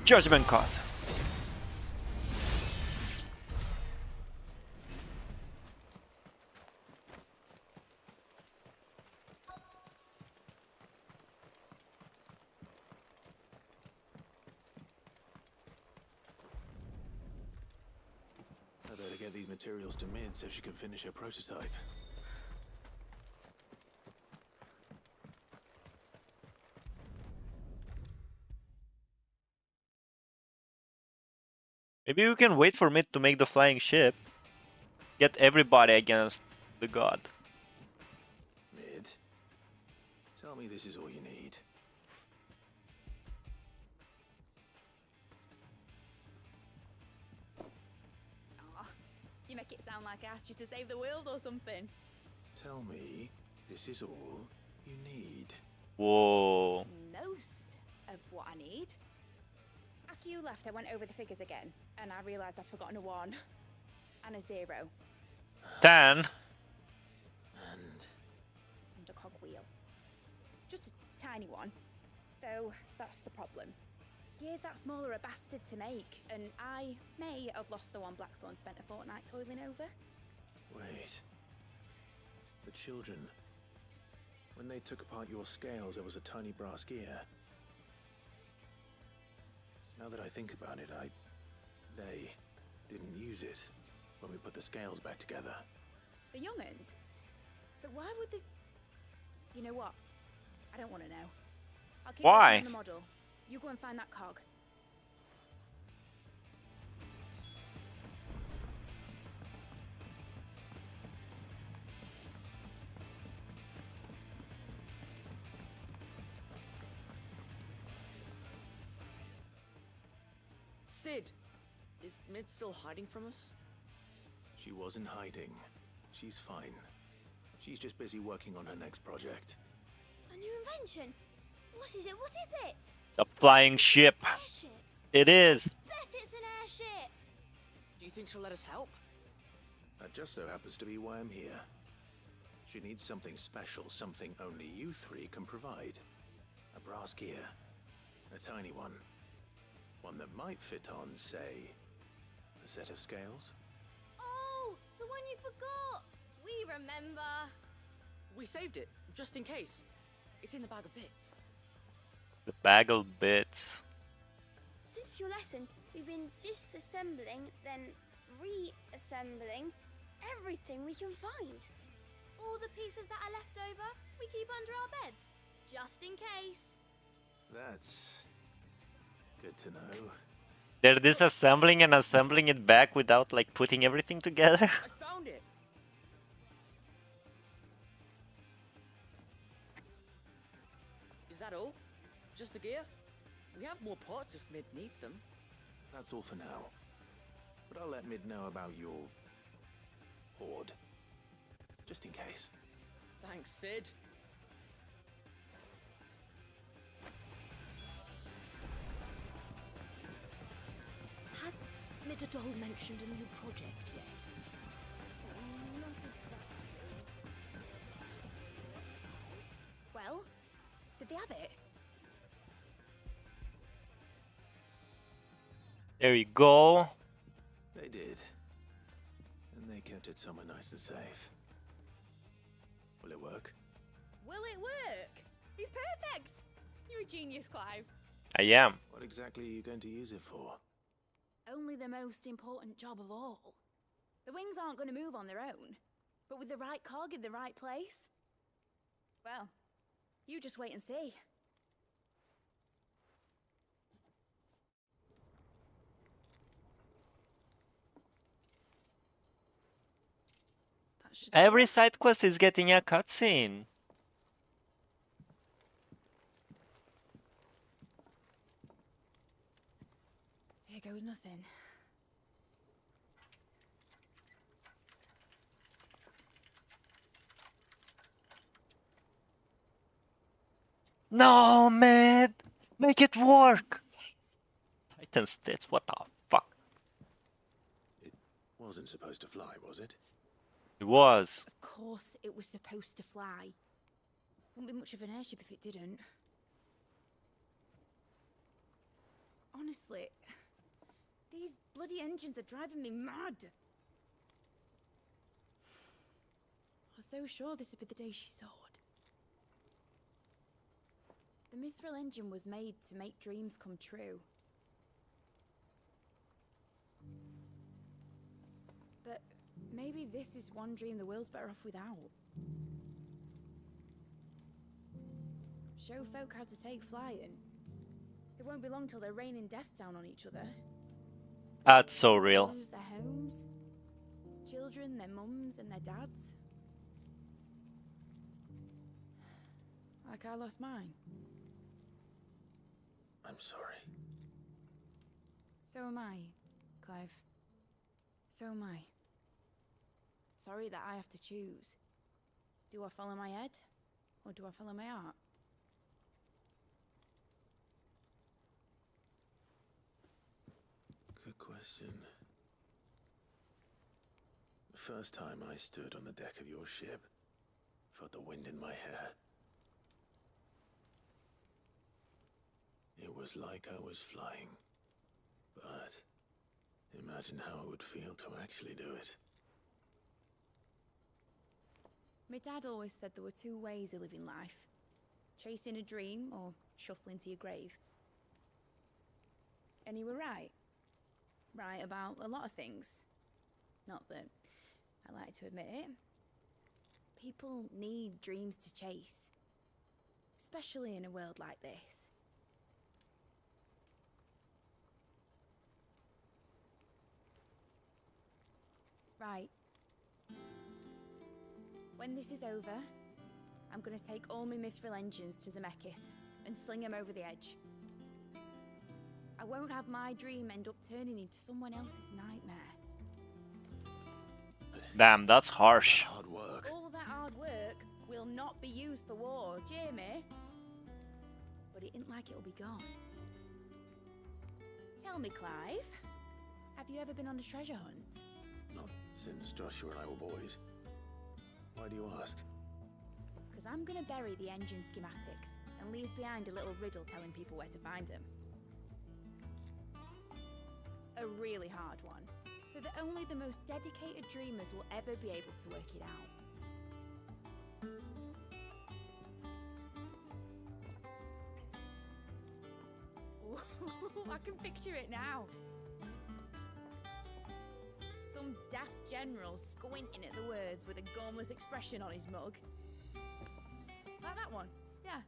Judgment cut. I better get these materials to Mid so she can finish her prototype. Maybe we can wait for Mid to make the flying ship. Get everybody against the god. Mid, tell me this is all you need. Aw, you make it sound like I asked you to save the world or something. Tell me this is all you need. Whoa. Most of what I need. After you left, I went over the figures again, and I realised I'd forgotten a 1 and a 0 10. and a cogwheel. Just a tiny one, though that's the problem. Gears that small are a bastard to make, and I may have lost the one Blackthorn spent a fortnight toiling over. Wait. The children. When they took apart your scales, there was a tiny brass gear. Now that I think about it, they didn't use it when we put the scales back together. The young'uns? But why would they... You know what? I don't want to know. I'll keep Why? working on the model. You go and find that cog. Sid! Is Mid still hiding from us? She wasn't hiding. She's fine. She's just busy working on her next project. A new invention? What is it? What is it? It's a flying ship. Airship? It is. Bet it's an airship! Do you think she'll let us help? That just so happens to be why I'm here. She needs something special, something only you three can provide. A brass gear. A tiny one. One that might fit on, say, a set of scales? Oh, the one you forgot! We remember! We saved it, just in case. It's in the bag of bits. The bag of bits. Since your lesson, We've been disassembling, then reassembling everything we can find. All the pieces that are left over, we keep under our beds, just in case. That's good to know. They're disassembling and assembling it back without like putting everything together. I found it. Is that all? Just the gear? We have more parts if Mid needs them. That's all for now. But I'll let Mid know about your hoard. Just in case. Thanks, Sid. Has Midadol mentioned a new project yet? Not exactly. Well, did they have it? There you go. They did. And they kept it somewhere nice and safe. Will it work? Will it work? He's perfect! You're a genius, Clive. I am. What exactly are you going to use it for? Only the most important job of all. The wings aren't going to move on their own, but with the right cog in the right place, well, you just wait and see. Every side quest is getting a cutscene. Here goes nothing. No, man! Make it work! Titan's tits, what the fuck? It wasn't supposed to fly, was it? It was. Of course it was supposed to fly. Wouldn't be much of an airship if it didn't. Honestly, these bloody engines are driving me mad. I was so sure this would be the day she soared. The Mithril engine was made to make dreams come true. But maybe this is one dream the world's better off without. Show folk how to take flying. It won't be long till they're raining death down on each other. That's so real. Lose their homes, children, their mums and their dads. Like I lost mine. I'm sorry. So am I, Clive. So am I. Sorry that I have to choose. Do I follow my head, or do I follow my heart? Good question. The first time I stood on the deck of your ship, felt the wind in my hair. It was like I was flying. But imagine how it would feel to actually do it. My dad always said there were two ways of living life. Chasing a dream or shuffling to your grave. And he were right. Right about a lot of things. Not that I like to admit it. People need dreams to chase. Especially in a world like this. Right. When this is over, I'm gonna take all my Mithril engines to Zemeckis and sling them over the edge. I won't have my dream end up turning into someone else's nightmare. Damn, that's harsh. Hard work. All that hard work will not be used for war, Jamie. But it isn't like it'll be gone. Tell me, Clive, have you ever been on a treasure hunt? Not since Joshua and I were boys. Why do you ask? Because I'm gonna bury the engine schematics and leave behind a little riddle telling people where to find them. A really hard one, so that only the most dedicated dreamers will ever be able to work it out. Ooh, I can picture it now. Some daft general squinting at the words with a gormless expression on his mug. Like that one, yeah.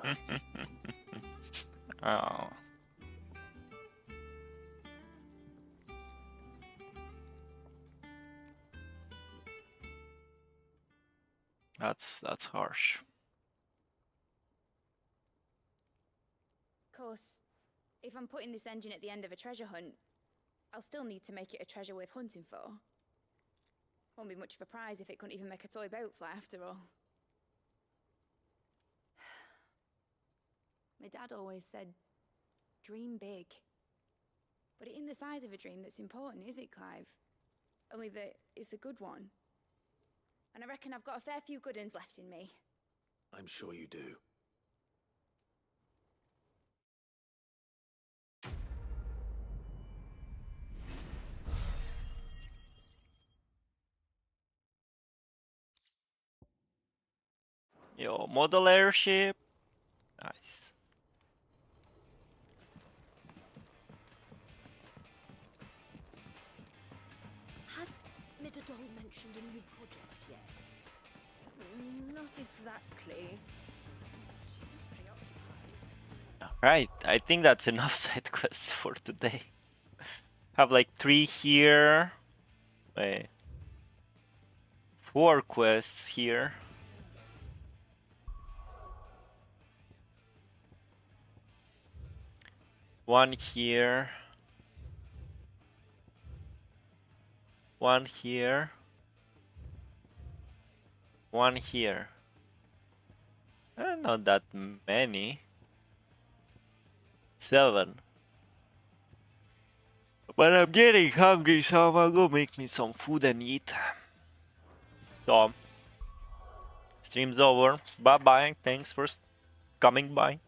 Right. Oh. That's harsh. Of course, if I'm putting this engine at the end of a treasure hunt, I'll still need to make it a treasure worth hunting for. Won't be much of a prize if it couldn't even make a toy boat fly after all. My dad always said, dream big. But it ain't the size of a dream that's important, is it, Clive? Only that it's a good one. And I reckon I've got a fair few good uns left in me. I'm sure you do. Yo, model airship. Nice. Has Midadol mentioned a new project yet? Not exactly. She seems preoccupied. Right, I think that's enough side quests for today. Have like 3 here. Wait. 4 quests here. One here. One here. One here. Not that many. 7. But I'm getting hungry, so I'm gonna go make me some food and eat. So, stream's over. Bye bye. Thanks for coming by.